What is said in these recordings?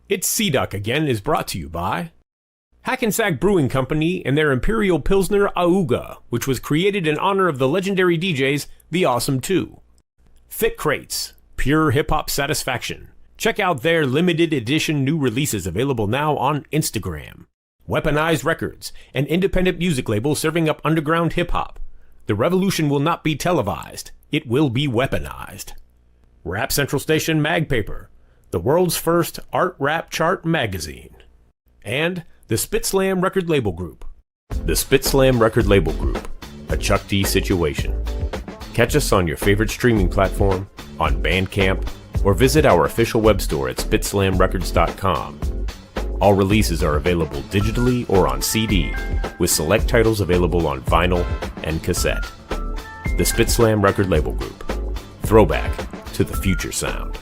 It's C-Duck again is brought to you by Hackensack Brewing Company and their Imperial Pilsner Auga, which was created in honor of the legendary DJs The Awesome 2. Thick Crates, pure hip-hop satisfaction. Check out their limited edition new releases available now on Instagram. Weaponized Records, an independent music label serving up underground hip-hop. The revolution will not be televised. It will be weaponized. Rap Central Station Mag Paper, the world's first art rap chart magazine. And the Spit Slam Record Label Group. The Spit Slam Record Label Group, a Chuck D situation. Catch us on your favorite streaming platform, on Bandcamp, or visit our official web store at spitslamrecords.com. All releases are available digitally or on CD, with select titles available on vinyl and cassette. The Spit Slam Record Label Group. Throwback to the future sound.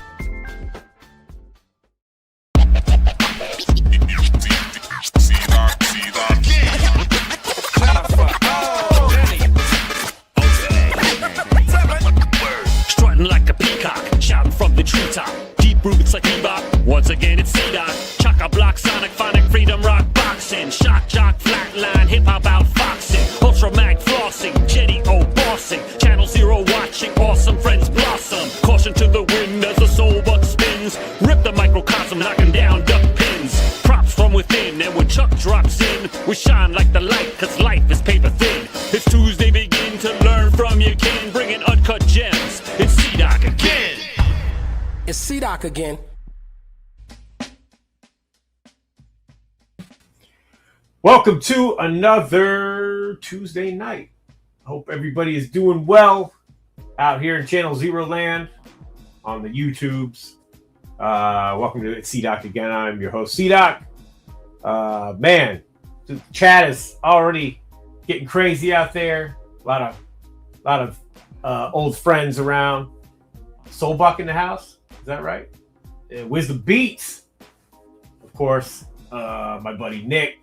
Strutting like a peacock, shouting from the treetop. Deep roots like bebop. Once again it's C-Dot. Chock-a-block, sonic, phonic, freedom, rock, boxing. Shock, jock, flatline, hip-hop outfoxing. Ultra mag flossing, Jetty O bossing. Channel Zero watching, awesome friends blossom. Caution to the wind as the soul buck spins. Rip the microcosm, knocking down duck pins. Props from within, and when Chuck drops in, we shine like the light, cause life is paper thin. It's Tuesday, begin to learn from your kin, bringing uncut gems. It's C-Doc again. It's C-Doc again. Welcome to another Tuesday night. Hope everybody is doing well out here in Channel Zero land on the YouTubes. Welcome to C-Doc again. I'm your host, C-Doc. Man, the chat is already getting crazy out there. A lot of old friends around. Soulbuck in the house. Is that right? Wisdom Beats. Of course, my buddy Nick.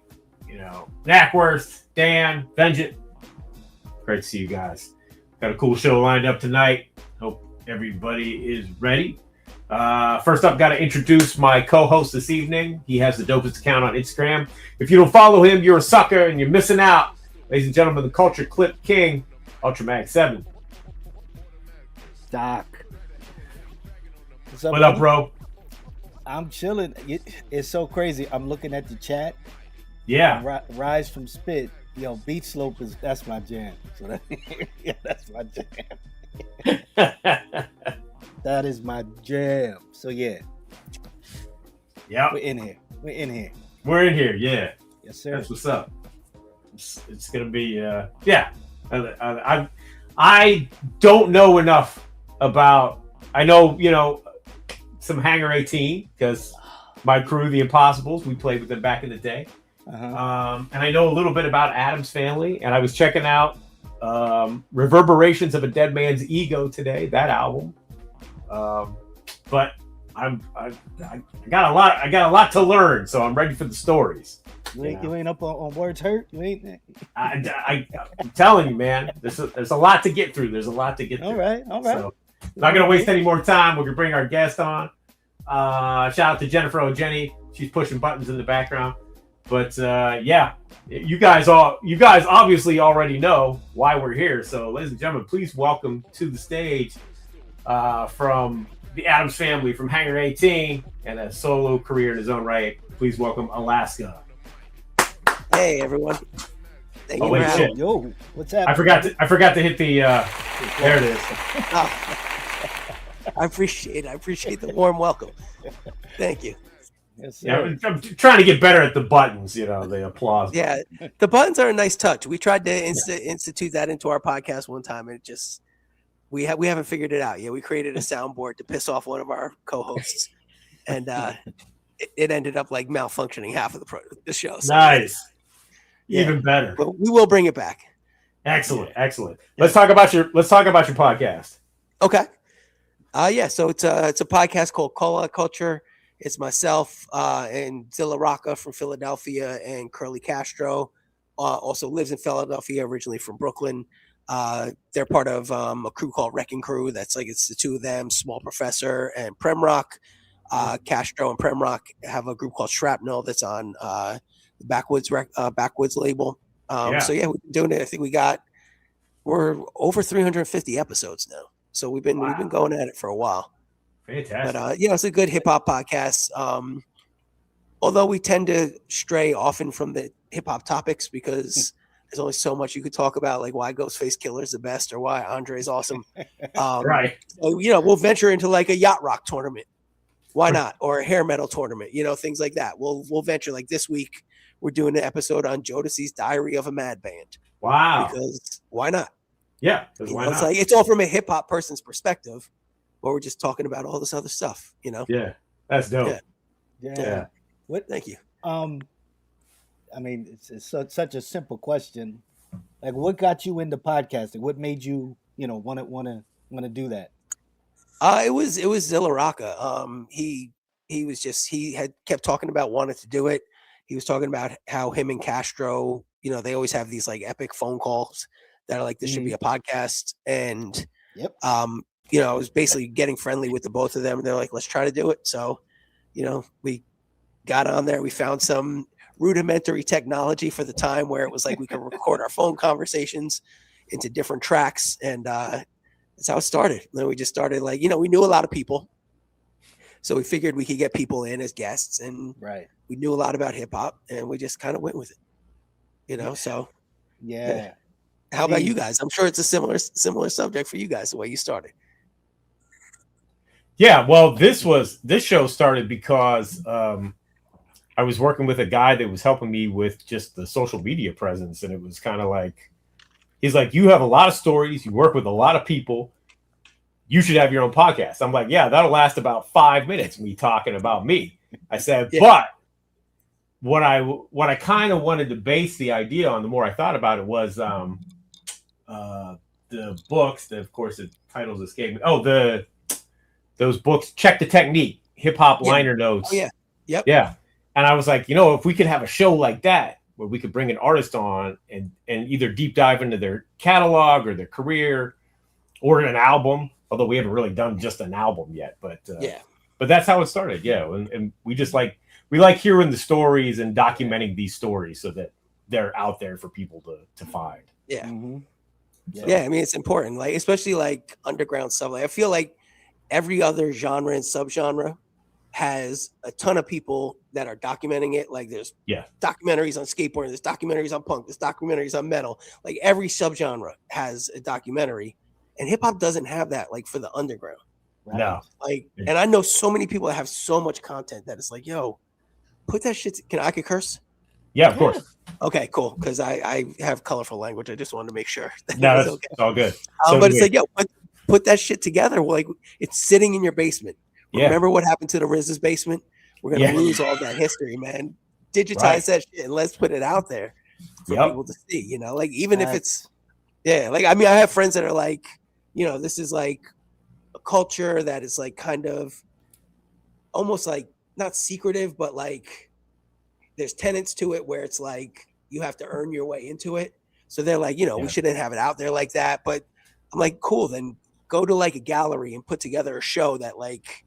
Knackworth, Dan, Vengeance. Great to see you guys. Got a cool show lined up tonight. Hope everybody is ready. First up, got to introduce my co-host this evening. He has the dopest account on Instagram. If you don't follow him, you're a sucker and you're missing out. Ladies and gentlemen, the Culture Clip King, Ultramag 7. Doc. What up, bro? I'm chilling. It's so crazy. I'm looking at the chat. Yeah. Rise from Spit. Beat Slope that's my jam. So that's my jam. That is my jam. So yeah. Yeah. We're in here. We're in here, yeah. Yes, sir. That's what's up. It's gonna be yeah. I don't know enough about. I know some Hangar 18 because my crew, the Impossibles, we played with them back in the day. And I know a little bit about Adam's Family, and I was checking out Reverberations of a Dead Man's Ego today, that album. But I got a lot to learn, so I'm ready for the stories. You ain't up on Words Hurt? You ain't. I'm telling you, man. There's a lot to get through. There's a lot to get through. All right. So, not gonna waste any more time. We're gonna bring our guest on. Shout out to Jennifer O'Jenny. She's pushing buttons in the background. But yeah, you guys obviously already know why we're here. So, ladies and gentlemen, please welcome to the stage from the Addams Family, from Hangar 18, and a solo career in his own right. Please welcome Alaska. Hey everyone! Thank you. Wait, shit. Yo, what's happening? I forgot to hit the. There it is. I appreciate the warm welcome. Thank you. Yes, Yeah, I'm trying to get better at the buttons, the applause. Yeah, the buttons are a nice touch. We tried to institute that into our podcast one time, and we haven't figured it out yet. We created a soundboard to piss off one of our co-hosts, and it ended up like malfunctioning half of the show. So, nice, yeah. Even better. But we will bring it back. Excellent. Let's talk about your podcast. Okay. Yeah. So it's a podcast called Call Out Culture. It's myself and Zilla Rocca from Philadelphia, and Curly Castro also lives in Philadelphia, originally from Brooklyn. They're part of a crew called Wrecking Crew. It's the two of them, Small Professor and Prem Rock. Castro and Premrock have a group called Shrapnel that's on the Backwoods label. So yeah, we've been doing it. I think we're over 350 episodes now. So we've been going at it for a while. Fantastic. But yeah, it's a good hip hop podcast. Although we tend to stray often from the hip hop topics because there's only so much you could talk about, like why Ghostface Killer's the best or why Andre's awesome. Right. So, we'll venture into like a yacht rock tournament. Why not? Or a hair metal tournament, things like that. We'll venture. Like this week, we're doing an episode on Jodeci's Diary of a Mad Band. Wow. Because why not? Yeah. Why not? It's like, it's all from a hip hop person's perspective, but we're just talking about all this other stuff, Yeah. That's dope. Yeah. What? Thank you. I mean, it's such a simple question. Like, what got you into podcasting? What made you, want to do that? It was Zilla Rocca. He had kept talking about wanting to do it. He was talking about how him and Castro, they always have these like epic phone calls that are like, this should be a podcast. And, I was basically getting friendly with the both of them. They're like, let's try to do it. So, we got on there. We found some rudimentary technology for the time where it was like we could record our phone conversations into different tracks. And that's how it started. And then we just started like, we knew a lot of people. So we figured we could get people in as guests. And we knew a lot about hip hop and we just kind of went with it. So. Yeah. How about you guys? I'm sure it's a similar subject for you guys, the way you started. Yeah, well, this show started because I was working with a guy that was helping me with just the social media presence, and it was kind of like, he's like, you have a lot of stories, you work with a lot of people, you should have your own podcast. I'm like, yeah, that'll last about 5 minutes, me talking about me. I said, but what I kind of wanted to base the idea on, the more I thought about it, was the books that, of course, the titles escape me. Oh, those books, Check the Technique, hip hop liner notes. Oh, yeah. Yep. Yeah. And I was like, if we could have a show like that where we could bring an artist on and either deep dive into their catalog or their career or an album, although we haven't really done just an album yet, but that's how it started. Yeah. And we just like hearing the stories and documenting these stories so that they're out there for people to find. Yeah. Mm-hmm. Yeah. I mean, it's important, like, especially like underground stuff. Like, I feel like every other genre and subgenre has a ton of people that are documenting it. Like there's documentaries on skateboarding, there's documentaries on punk, there's documentaries on metal. Like every subgenre has a documentary, and hip hop doesn't have that. Like for the underground, no. Like, and I know so many people that have so much content that it's like, yo, put that shit. I could curse? Yeah, of course. Okay, cool. Because I have colorful language. I just wanted to make sure. No, it's okay. All good. But it's like, yo, put that shit together. Like it's sitting in your basement. Yeah. Remember what happened to the RZA's basement? We're gonna lose all that history, man. Digitize that shit and let's put it out there for people to see. Like even if it's like, I mean, I have friends that are like, this is like a culture that is like kind of almost like not secretive, but like there's tenets to it where it's like you have to earn your way into it. So they're like, we shouldn't have it out there like that. But I'm like, cool, then go to like a gallery and put together a show that like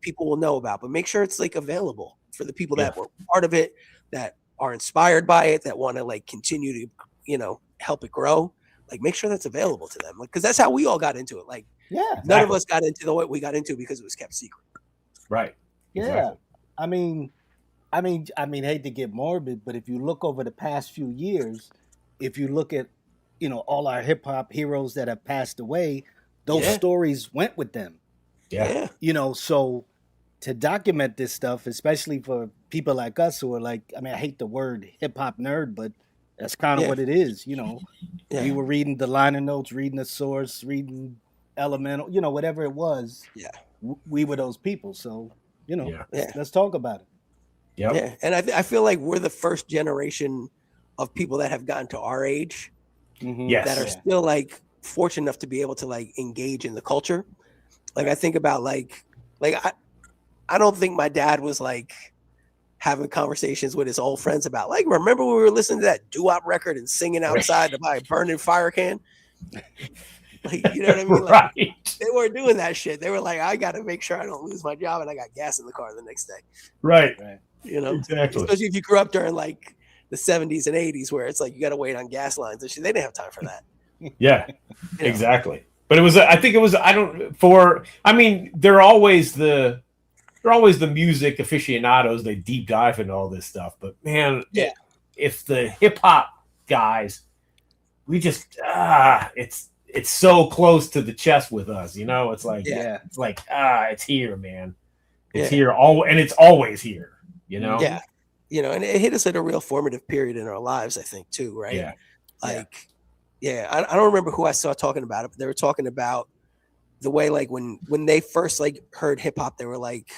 people will know about, but make sure it's like available for the people that were part of it, that are inspired by it, that want to like continue to, help it grow. Like make sure that's available to them. Like, cause that's how we all got into it. Like, none of us got into what we got into because it was kept secret. Right. Yeah. Exactly. I mean, hate to get morbid, but if you look over the past few years, if you look at, all our hip hop heroes that have passed away, those stories went with them. Yeah. So to document this stuff, especially for people like us who are like, I mean, I hate the word hip hop nerd, but that's kind of what it is. We were reading the liner notes, reading the source, reading Elemental, whatever it was. Yeah. We were those people. So, let's talk about it. Yep. Yeah. And I feel like we're the first generation of people that have gotten to our age that are still like fortunate enough to be able to like engage in the culture. Like I think about like I don't think my dad was like having conversations with his old friends about like, remember when we were listening to that doo-wop record and singing outside by a burning fire can? Like, you know what I mean? Like, They weren't doing that shit. They were like, I got to make sure I don't lose my job, and I got gas in the car the next day. Right. You know, exactly. Especially if you grew up during like the 70s and 80s, where it's like you got to wait on gas lines and shit. They didn't have time for that. Yeah, exactly. But it was, I think it was, they're always the music aficionados. They deep dive into all this stuff. But man, if the hip hop guys, we just, it's so close to the chest with us, you know. It's like, it's here, man. It's here, and it's always here, you know. Yeah, you know, and it hit us at a real formative period in our lives, I think, too, right? Yeah, I don't remember who I saw talking about it, but they were talking about the way, like, when they first like heard hip hop, they were like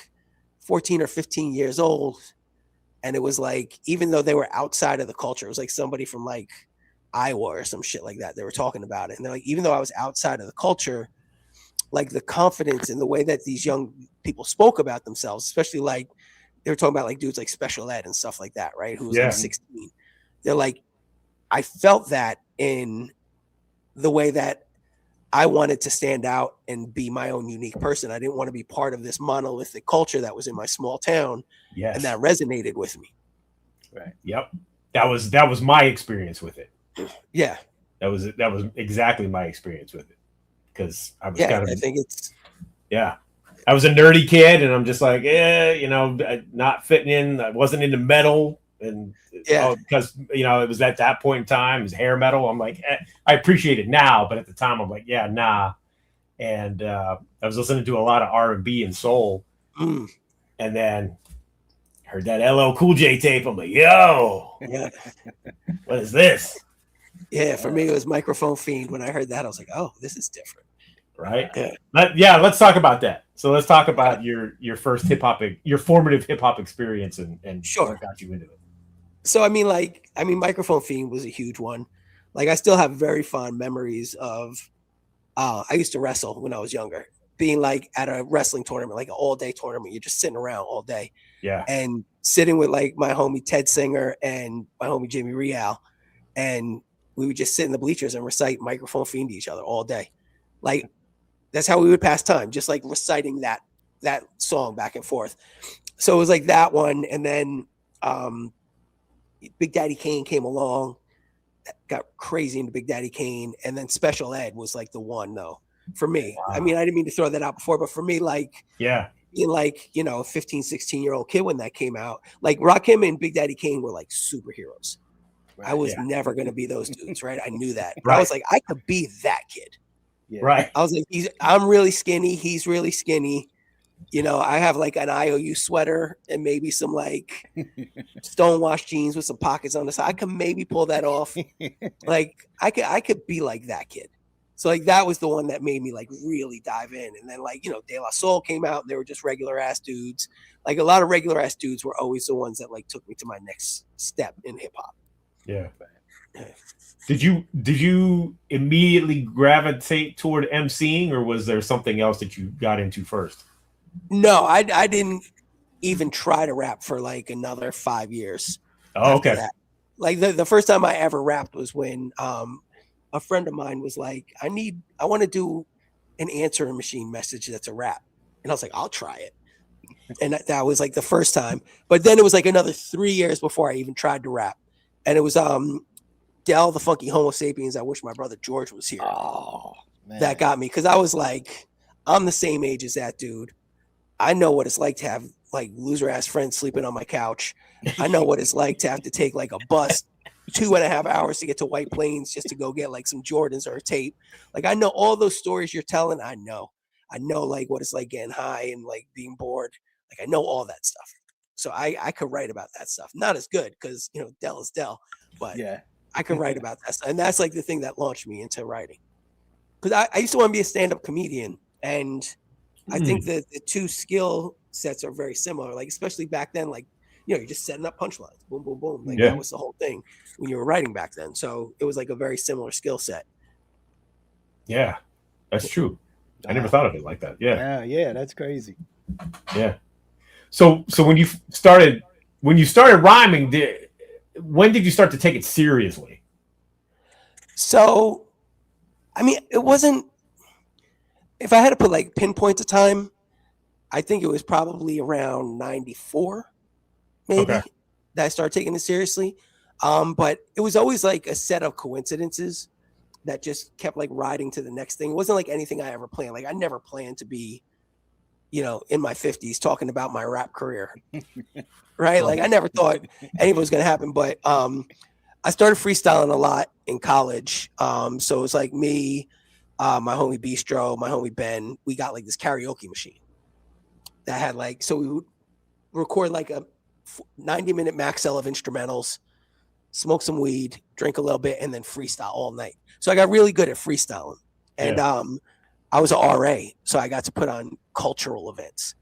14 or 15 years old, and it was like, even though they were outside of the culture, it was like somebody from like Iowa or some shit like that. They were talking about it, and they're like, even though I was outside of the culture, like the confidence and the way that these young people spoke about themselves, especially like they were talking about like dudes like Special Ed and stuff like that, right? Who was like 16. They're like, I felt that in the way that I wanted to stand out and be my own unique person. I didn't want to be part of this monolithic culture that was in my small town. Yes. And that resonated with me. Right. Yep. That was my experience with it. Yeah. That was exactly my experience with it. Because I was I was a nerdy kid, and I'm just like, you know, not fitting in. I wasn't into metal, and because you know, it was at that point in time, it was hair metal. I'm like, I appreciate it now, but at the time, I'm like, nah. And I was listening to a lot of R&B and soul, and then heard that LL Cool J tape. I'm like, yo, what is this? Yeah, for me, it was Microphone Fiend. When I heard that, I was like, oh, this is different. Right. Let's talk about that. So let's talk about your first your formative hip hop experience and what got you into it. So, Microphone Fiend was a huge one. Like, I still have very fond memories of, I used to wrestle when I was younger, being like at a wrestling tournament, like an all day tournament. You're just sitting around all day. Yeah. And sitting with like my homie Ted Singer and my homie Jimmy Real. And we would just sit in the bleachers and recite Microphone Fiend to each other all day. Like, that's how we would pass time, just like reciting that song back and forth. So it was like that one. And then Big Daddy Kane came along, got crazy into Big Daddy Kane. And then Special Ed was like the one, though, for me. Wow. I mean, I didn't mean to throw that out before, but for me, like, being like, you know, a 15, 16-year-old kid when that came out, like Rakim and Big Daddy Kane were like superheroes. Right, I was never going to be those dudes, right? I knew that. Right. I was like, I could be that kid. Yeah. Right. I was like, I'm really skinny. He's really skinny. You know, I have like an IOU sweater and maybe some like stonewashed jeans with some pockets on the side. I could maybe pull that off. Like I could be like that kid. So like that was the one that made me like really dive in. And then like, you know, De La Soul came out and they were just regular ass dudes. Like a lot of regular ass dudes were always the ones that like took me to my next step in hip hop. Yeah. Did you immediately gravitate toward emceeing, or was there something else that you got into first? No, I didn't even try to rap for like another 5 years. Oh, okay. That. Like the first time I ever rapped was when a friend of mine was like, I want to do an answering machine message that's a rap. And I was like, I'll try it. And that was like the first time. But then it was like another 3 years before I even tried to rap. And it was Del the Funky Homo Sapiens. I wish my brother George was here. Oh, man. That got me, because I was like, I'm the same age as that dude. I know what it's like to have like loser ass friends sleeping on my couch. I know what it's like to have to take like a bus 2.5 hours to get to White Plains just to go get like some Jordans or a tape. Like I know all those stories you're telling. I know like what it's like getting high and like being bored. Like I know all that stuff. So I could write about that stuff. Not as good because, you know, Del is Del, but I could write about that stuff. And that's like the thing that launched me into writing. Because I used to want to be a stand-up comedian. And I think that the two skill sets are very similar. Like, especially back then, like, you know, you're just setting up punchlines. Boom, boom, boom. Like that was the whole thing when you were writing back then. So it was like a very similar skill set. Yeah, that's true. I never thought of it like that. Yeah, that's crazy. Yeah. So when you started rhyming, when did you start to take it seriously? So, I mean, it if I had to put like pinpoint a time, I think it was probably around 94, maybe, that I started taking it seriously. But it was always like a set of coincidences that just kept like riding to the next thing. It wasn't like anything I ever planned. Like I never planned to be, in my 50s talking about my rap career. Right? Like I never thought anything was going to happen. But I started freestyling a lot in college. So it was like me, my homie Bistro, my homie Ben, we got like this karaoke machine that had like, so we would record like a 90-minute maxell of instrumentals, smoke some weed, drink a little bit, and then freestyle all night. So I got really good at freestyling. And I was an RA, so I got to put on cultural events.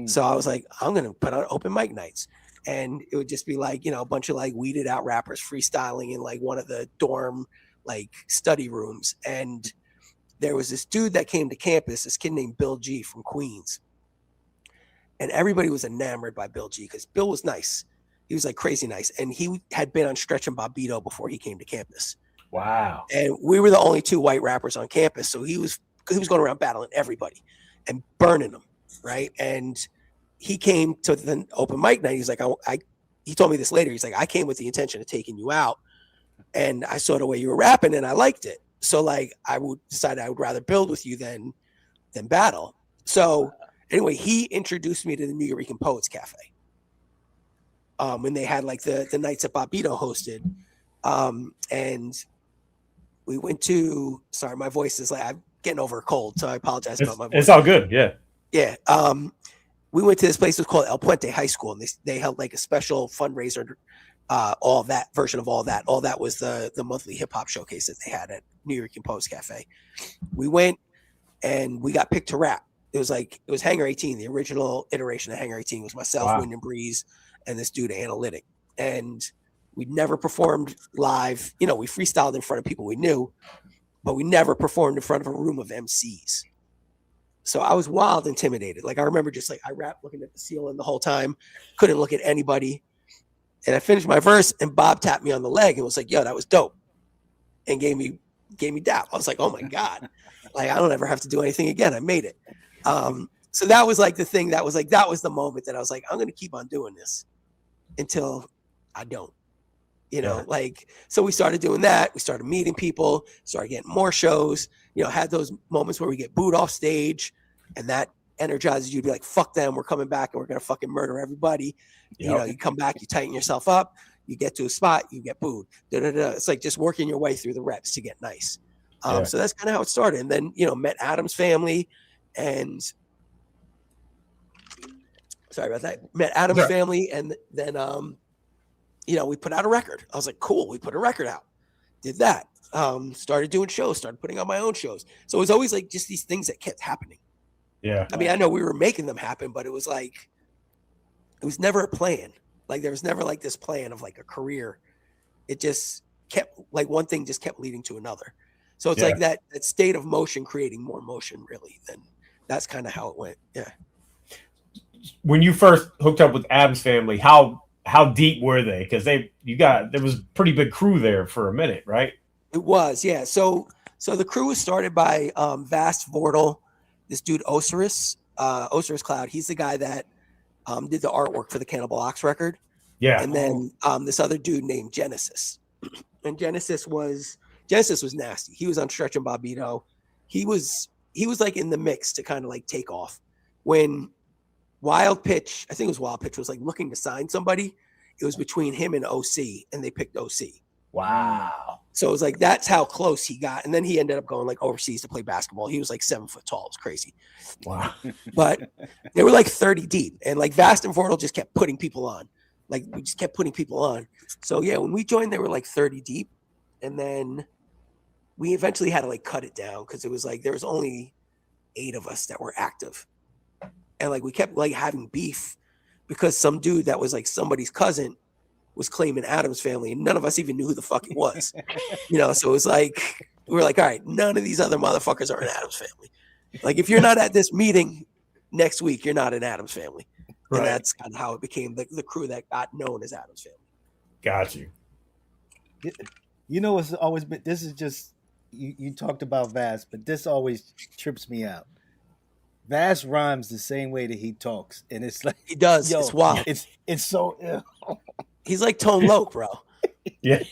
So I was like, I'm going to put on open mic nights. And it would just be like, a bunch of like weeded out rappers freestyling in like one of the dorm like study rooms. And there was this dude that came to campus, this kid named Bill G from Queens. And everybody was enamored by Bill G because Bill was nice. He was like crazy nice. And he had been on Stretch and Bobbito before he came to campus. Wow. And we were the only 2 white rappers on campus. So he was going around battling everybody and burning them. Right. And he came to the open mic night. He's like, he told me this later. He's like, I came with the intention of taking you out. And I saw the way you were rapping and I liked it. So like, I would decide I would rather build with you than battle. So anyway, he introduced me to the New York Poets Cafe. When they had like the nights that Bobbito hosted. And we went to, sorry, my voice is like, I'm getting over a cold. So I apologize about my voice. It's all good. Yeah. Yeah. We went to this place. It was called El Puente High School, and they held like a special fundraiser. All that version of all that was the monthly hip hop showcase that they had at New York Poets Cafe. We went and we got picked to rap. It was Hangar 18, the original iteration of Hangar 18 was myself, Wind and Breeze, and this dude Analytic. And we'd never performed live. We freestyled in front of people we knew, but we never performed in front of a room of MCs. So I was wild intimidated. Like I remember just like I rapped looking at the ceiling the whole time, couldn't look at anybody. And I finished my verse and Bob tapped me on the leg and was like, yo, that was dope. And gave me dap. I was like, oh my God. Like I don't ever have to do anything again. I made it. So that was like the thing that was the moment that I was like, I'm going to keep on doing this until I don't, like, so we started doing that. We started meeting people, started getting more shows, had those moments where we get booed off stage and that energizes you to be like, fuck them. We're coming back and we're going to fucking murder everybody. You come back, you tighten yourself up, you get to a spot, you get booed. It's like just working your way through the reps to get nice. So that's kind of how it started. And then, met Adam's family and sorry about that. Met Adam's family. And then, we put out a record. I was like, cool. We put a record out, did that. Started doing shows, started putting on my own shows. So it was always like just these things that kept happening. Yeah. I mean, I know we were making them happen, but it was like, it was never a plan. Like there was never like this plan of like a career. It just kept like one thing just kept leading to another. So it's like that state of motion creating more motion really. Then that's kind of how it went. Yeah. When you first hooked up with Adam's family, how deep were they? Because there was a pretty big crew there for a minute, right? It was, yeah. So the crew was started by Vast Vortal, this dude Osiris Cloud. He's the guy that did the artwork for the Cannibal Ox record. Yeah. And then this other dude named Genesis. And Genesis was nasty. He was on Stretch and Bobbito. He was like in the mix to kind of like take off. When Wild Pitch, I think it was Wild Pitch, was like looking to sign somebody, it was between him and OC, and they picked OC. Wow. So it was like, that's how close he got. And then he ended up going like overseas to play basketball. He was like 7 foot tall. It was crazy. Wow. But they were like 30 deep. And like Vast and Vortal just kept putting people on. Like we just kept putting people on. So yeah, when we joined, they were like 30 deep. And then we eventually had to like cut it down because it was like, there was only 8 of us that were active. And like we kept like having beef because some dude that was like somebody's cousin was claiming Adam's family, and none of us even knew who the fuck it was. So it was like we were like, all right, none of these other motherfuckers are in Adam's family. Like if you're not at this meeting next week, you're not in Adam's family. Right. And that's kind of how it became the crew that got known as Adam's family. Got you. It's always been, this is just you talked about Vast, but this always trips me out. Vass rhymes the same way that he talks, and it's like He does. yo, It's wild. It's so He's like Tone Loc, bro. Yeah.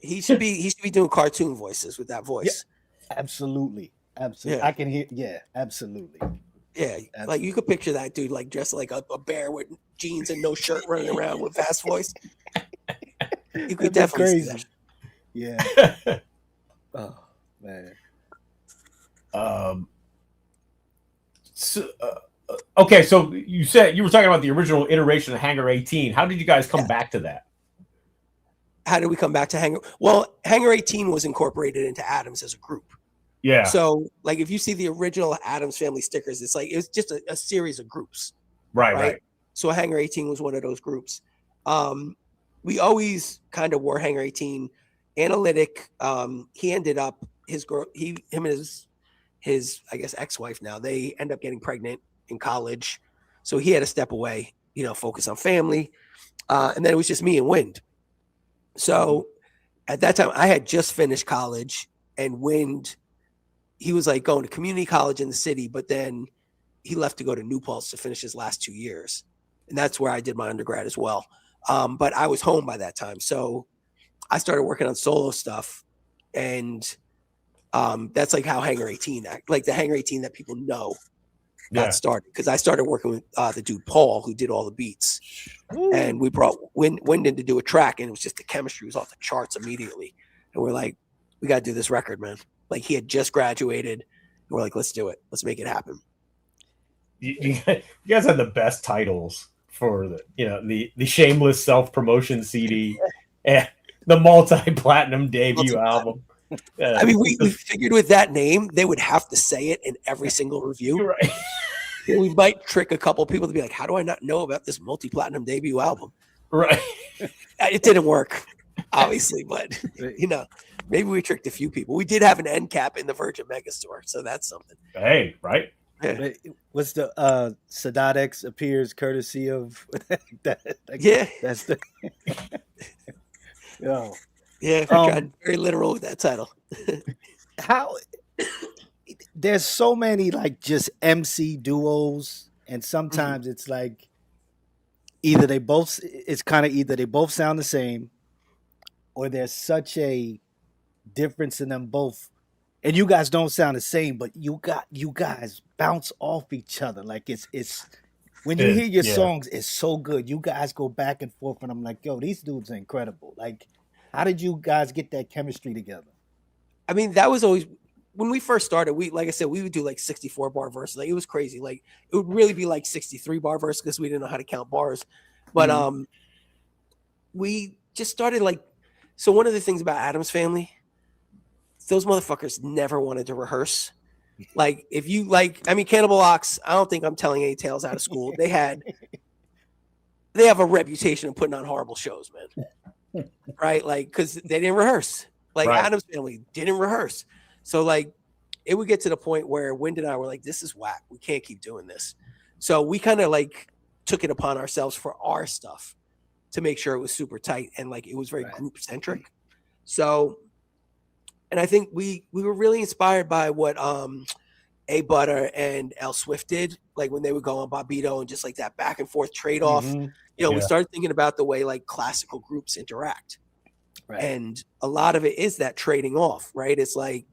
He should be doing cartoon voices with that voice. absolutely. Yeah. I can hear. Absolutely. Yeah, like you could picture that dude like dressed like a bear with jeans and no shirt running around with fast voice. You could definitely see that. Yeah. Oh man. Okay, so you said you were talking about the original iteration of Hangar 18. How did you guys come back to that? How did we come back to Hangar? Well, Hangar 18 was incorporated into Adams as a group. Yeah. So, like, if you see the original Adams Family stickers, it's like it's just a series of groups. Right. So, Hangar 18 was one of those groups. We always kind of wore Hangar 18. Analytic. He ended up him and his I guess ex-wife now. They end up getting pregnant in college, so he had to step away. Focus on family, and then it was just me and Wind. So, at that time, I had just finished college, and Wind. He was like going to community college in the city, but then he left to go to New Paltz to finish his last 2 years. And that's where I did my undergrad as well. But I was home by that time. So I started working on solo stuff. And that's like how Hangar 18, like the Hangar 18 that people know got started. Because I started working with the dude Paul, who did all the beats. Ooh. And we brought Wind in to do a track. And it was just the chemistry was off the charts immediately. And we're like, we got to do this record, man. Like he had just graduated. And we're like, let's do it. Let's make it happen. You guys had the best titles for the shameless self-promotion CD and the multi-platinum debut album. I mean, we figured with that name, they would have to say it in every single review. Right. We might trick a couple people to be like, how do I not know about this multi-platinum debut album? Right. It didn't work, obviously, but maybe we tricked a few people. We did have an end cap in the Virgin Megastore, so that's something. Hey, right? Yeah. What's the Sadat X appears courtesy of that? That's the Yeah, we tried very literal with that title. How there's so many like just MC duos, and sometimes it's like either they both sound the same, or there's such a difference in them both, and you guys don't sound the same, but you guys bounce off each other. Like it's when you hear your songs, it's so good. You guys go back and forth, and I'm like, yo, these dudes are incredible. Like, how did you guys get that chemistry together? I mean, that was always when we first started. Like I said, we would do like 64 bar verses. Like it was crazy. Like it would really be like 63 bar verses because we didn't know how to count bars. But we just started like. So one of the things about Adam's Family, those motherfuckers never wanted to rehearse. Like if you Cannibal Ox, I don't think I'm telling any tales out of school. They have a reputation of putting on horrible shows, man. Right? Like, because they didn't rehearse. Like Adam's Family didn't rehearse. So like it would get to the point where Wind and I were like, this is whack. We can't keep doing this. So we kind of like took it upon ourselves for our stuff to make sure it was super tight and like it was very group centric. So, and I think we were really inspired by what A Butter and L Swift did, like when they would go on Bobbito and just like that back and forth trade off. We started thinking about the way like classical groups interact. Right. And a lot of it is that trading off, right? It's like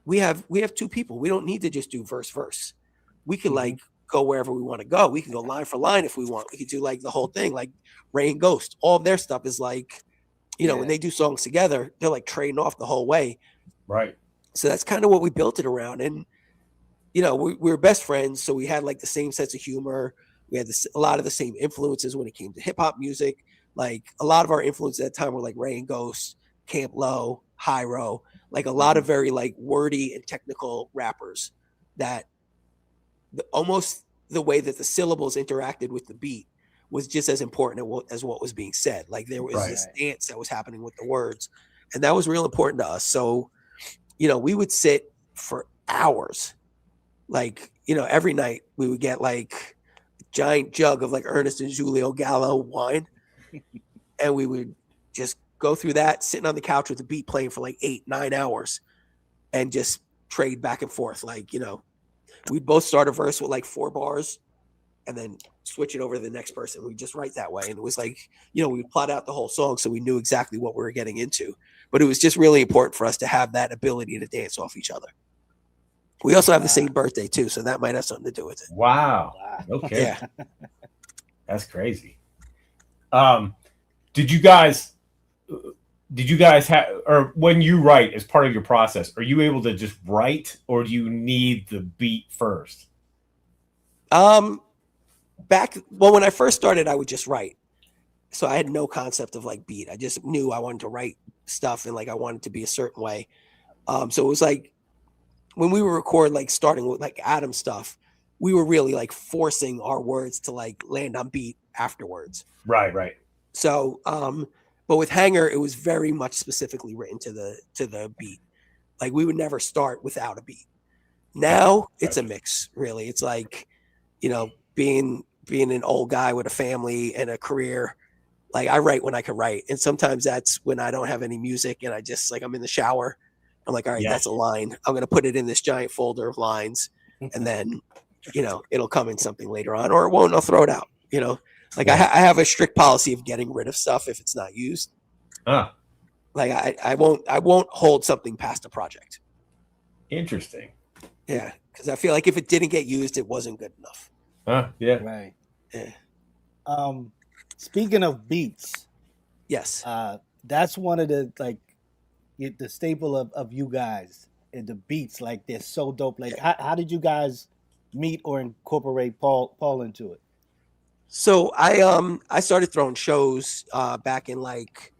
we have two people. We don't need to just do verse. We can like go wherever we want to go. We can go line for line if we want. We could do like the whole thing, like Ray and Ghost. All of their stuff is like, when they do songs together, they're like trading off the whole way. Right. So that's kind of what we built it around. And, we were best friends. So we had like the same sense of humor. We had a lot of the same influences when it came to hip hop music. Like a lot of our influences at that time were like Ray and Ghost, Camp Low, Hyro, like a lot of very like wordy and technical rappers that almost the way that the syllables interacted with the beat was just as important as what was being said. Like there was this dance that was happening with the words, and that was real important to us. So, we would sit for hours, like, every night we would get like a giant jug of like Ernest and Julio Gallo wine. And we would just go through that, sitting on the couch with the beat playing for like 8-9 hours and just trade back and forth. Like, we'd both start a verse with like 4 bars and then switch it over to the next person. We just write that way. And it was like, we would plot out the whole song so we knew exactly what we were getting into. But it was just really important for us to have that ability to dance off each other. We also have the same birthday too, so that might have something to do with it. Wow. Okay. Yeah. That's crazy. Did you guys have, or when you write as part of your process, are you able to just write, or do you need the beat first? When I first started, I would just write. So I had no concept of like beat. I just knew I wanted to write stuff and like I wanted to be a certain way. So it was like when we would record, like starting with like Adam stuff, we were really like forcing our words to like land on beat afterwards. Right. So, but with Hangar, it was very much specifically written to the beat. Like we would never start without a beat. Now it's a mix, really. It's like, being an old guy with a family and a career, like I write when I can write. And sometimes that's when I don't have any music and I just like, I'm in the shower. I'm like, all right, that's a line. I'm going to put it in this giant folder of lines. And then, it'll come in something later on, or it won't. I'll throw it out, Like I have a strict policy of getting rid of stuff if it's not used. Like I won't hold something past a project. Interesting. Yeah, because I feel like if it didn't get used, it wasn't good enough. Yeah. Right. Yeah. Speaking of beats, Yes. that's one of the the staple of you guys, and the beats, like they're so dope. Like how did you guys meet or incorporate Paul into it? So I started throwing shows back in like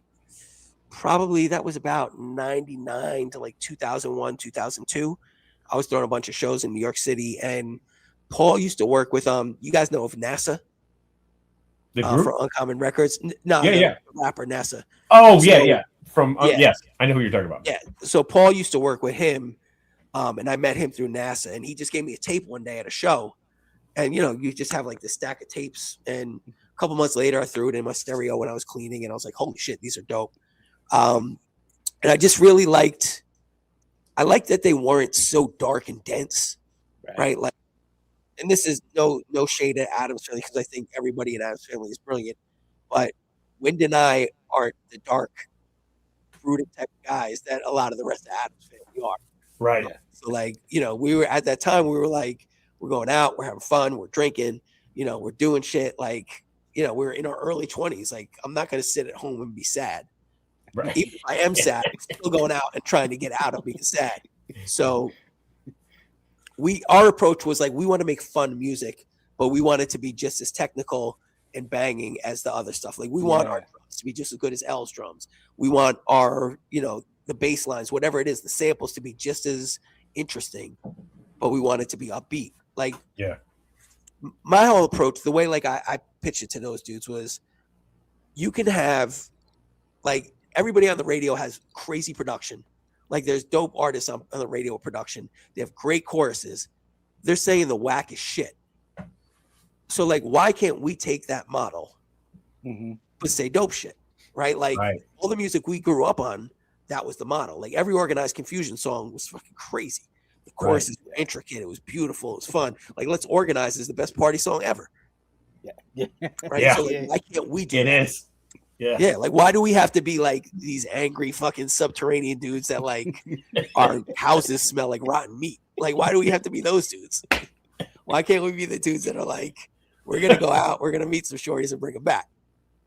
probably that was about 99 to like 2001, 2002. I was throwing a bunch of shows in New York City, and Paul used to work with you guys know of NASA? The group? For Uncommon Records. No, yeah. Rapper NASA. Oh, yeah. From yes, I know who you're talking about. Yeah. So Paul used to work with him, and I met him through NASA, and he just gave me a tape one day at a show. And you just have like this stack of tapes, and a couple months later I threw it in my stereo when I was cleaning, and I was like, holy shit, these are dope. And I just really liked that they weren't so dark and dense, right? Like, and this is no shade at Adam's family, because I think everybody in Adam's family is brilliant, but Wind and I aren't the dark, brooding type of guys that a lot of the rest of Adam's family are. Right. So like, we were at that time, we were like, we're going out, we're having fun, we're drinking, we're doing shit. Like, we're in our early 20s. Like, I'm not going to sit at home and be sad. Right. Even if I am sad, I'm still going out and trying to get out of being sad. So our approach was like, we want to make fun music, but we want it to be just as technical and banging as the other stuff. Like we want our drums to be just as good as L's drums. We want our, the bass lines, whatever it is, the samples to be just as interesting, but we want it to be upbeat. Like, my whole approach, the way like I pitched it to those dudes was, you can have like everybody on the radio has crazy production. Like there's dope artists on the radio production. They have great choruses. They're saying the wackest shit. So like, why can't we take that model, but say dope shit, right? Like all the music we grew up on, that was the model. Like every Organized Confusion song was fucking crazy. The choruses were intricate. It was beautiful. It was fun. Like Let's Organize is the best party song ever. Right. Yeah. So like, why can't we do it? That? It is. Yeah. Yeah. Like, why do we have to be like these angry fucking subterranean dudes that like our houses smell like rotten meat? Like, why do we have to be those dudes? Why can't we be the dudes that are like, we're going to go out, we're going to meet some shorties and bring them back?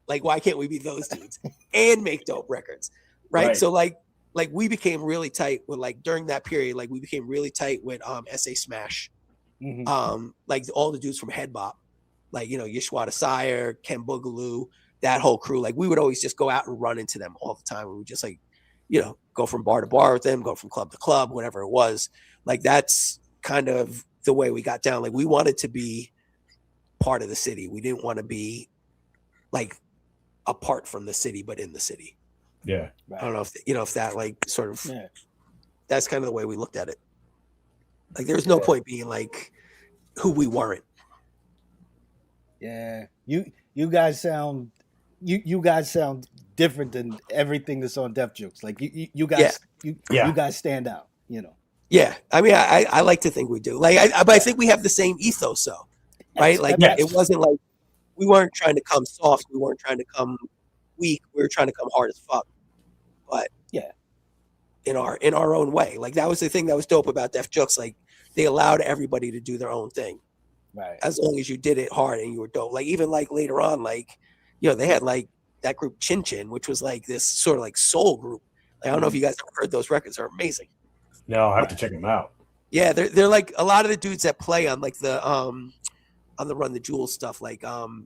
Like, why can't we be those dudes and make dope records? Right. So like we became really tight with like during that period, like we became really tight with SA Smash. Like all the dudes from Head Bop, like, Yeshwata Sire, Ken Boogaloo, that whole crew. Like we would always just go out and run into them all the time. We would just like, go from bar to bar with them, go from club to club, whatever it was. Like that's kind of the way we got down. Like we wanted to be part of the city. We didn't want to be like apart from the city, but in the city. Yeah. I don't know if if that like sort of that's kind of the way we looked at it. Like there's no point being like who we weren't. Yeah. You guys sound different than everything that's on Def Jux. Like you guys you guys stand out, Yeah, I mean, I like to think we do. Like, but I think we have the same ethos, though, right? Like, it wasn't like we weren't trying to come soft. We weren't trying to come weak. We were trying to come hard as fuck. But yeah, in our own way. Like, that was the thing that was dope about Def Jux. Like, they allowed everybody to do their own thing, right. as long as you did it hard and you were dope. Like, even like later on, like, you know, they had like that group Chin Chin, which was like this sort of like soul group. Like, I don't know if you guys have heard those records. They're amazing. No, I have to check them out. Yeah, they're like a lot of the dudes that play on like the on the Run the Jewels stuff, like that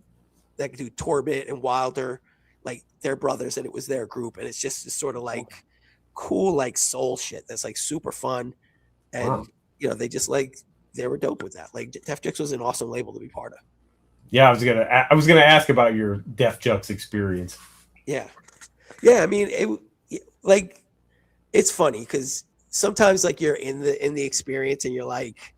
could do Torbit and Wilder, like they're brothers, and it was their group, and it's just this sort of like cool like soul shit that's like super fun, and you know, they just like they were dope with that. Like, Def Jux was an awesome label to be part of. Yeah, I was gonna ask about your Def Jux experience. Yeah, I mean, it's funny because sometimes like you're in the experience and you're like,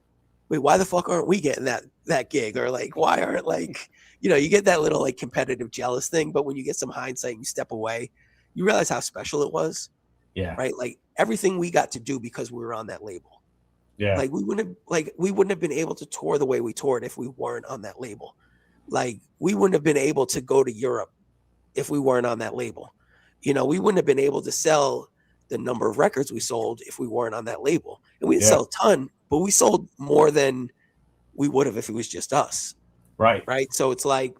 wait, why the fuck aren't we getting that gig? Or like, why aren't, like, you know, you get that little like competitive jealous thing, but when you get some hindsight and you step away, you realize how special it was. Yeah. Right. Like, everything we got to do because we were on that label. Yeah. Like, we wouldn't have been able to tour the way we toured if we weren't on that label. Like, we wouldn't have been able to go to Europe if we weren't on that label. You know, we wouldn't have been able to sell the number of records we sold if we weren't on that label. And we didn't sell a ton, but we sold more than we would have if it was just us. Right. Right. So it's like,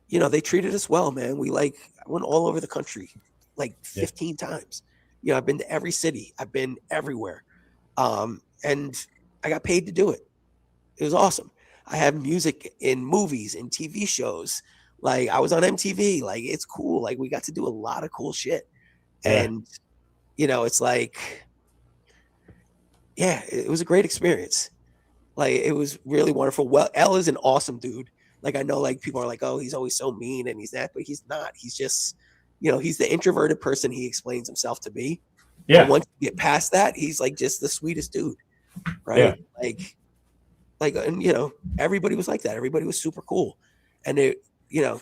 you know, they treated us well, man. I went all over the country like 15 times. You know, I've been to every city. I've been everywhere. And I got paid to do it. It was awesome. I have music in movies and TV shows. Like, I was on MTV. Like, it's cool. Like, we got to do a lot of cool shit. And, you know, it's like, yeah, it was a great experience. Like, it was really wonderful. Well, L is an awesome dude. Like, I know, like, people are like, oh, he's always so mean and he's that, but he's not. He's just, you know, he's the introverted person he explains himself to be. Yeah. And once you get past that, he's like just the sweetest dude. Right. Yeah. Like, and, you know, everybody was like that. Everybody was super cool. And it, you know,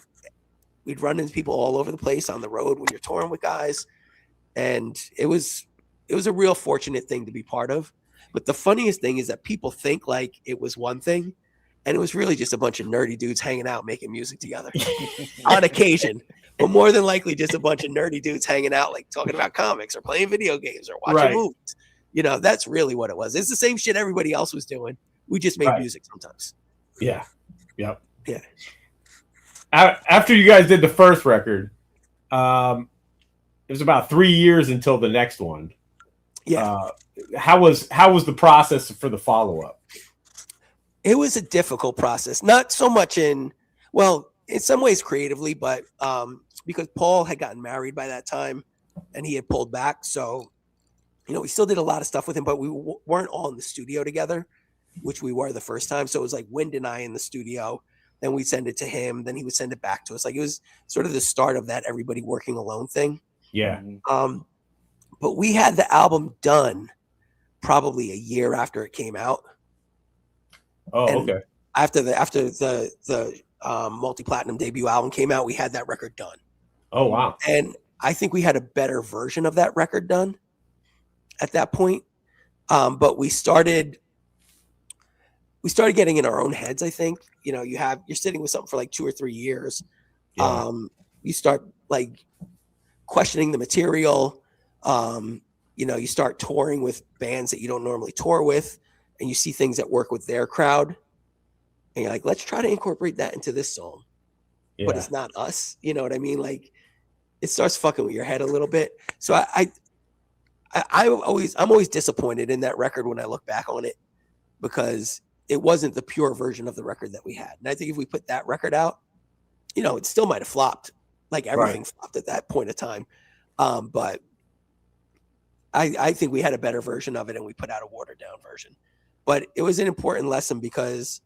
we'd run into people all over the place on the road when you're touring with guys. And it was a real fortunate thing to be part of. But the funniest thing is that people think like it was one thing, and it was really just a bunch of nerdy dudes hanging out making music together on occasion. But more than likely just a bunch of nerdy dudes hanging out, like talking about comics or playing video games or watching movies. You know, that's really what it was. It's the same shit everybody else was doing. We just made music sometimes. Yeah. Yep. Yeah. After you guys did the first record, it was about 3 years until the next one. Yeah. How was the process for the follow-up? It was a difficult process. Not so much in some ways creatively, but because Paul had gotten married by that time and he had pulled back. So, you know, we still did a lot of stuff with him, but we weren't all in the studio together, which we were the first time. So it was like Wind and I in the studio. Then we'd send it to him. Then he would send it back to us. Like, it was sort of the start of that everybody working alone thing. Yeah. But we had the album done probably a year after it came out. Oh, and okay. After the multi-platinum debut album came out, we had that record done. Oh, wow. And I think we had a better version of that record done at that point. But we started getting in our own heads, I think. You know, you're sitting with something for like 2 or 3 years. Yeah. You start like questioning the material. You know, you start touring with bands that you don't normally tour with, and you see things that work with their crowd. And you're like, let's try to incorporate that into this song. Yeah. But it's not us. You know what I mean? Like, it starts fucking with your head a little bit. So I'm always disappointed in that record when I look back on it, because it wasn't the pure version of the record that we had. And I think if we put that record out, you know, it still might have flopped. Like, everything flopped at that point of time. But I think we had a better version of it, and we put out a watered down version. But it was an important lesson, because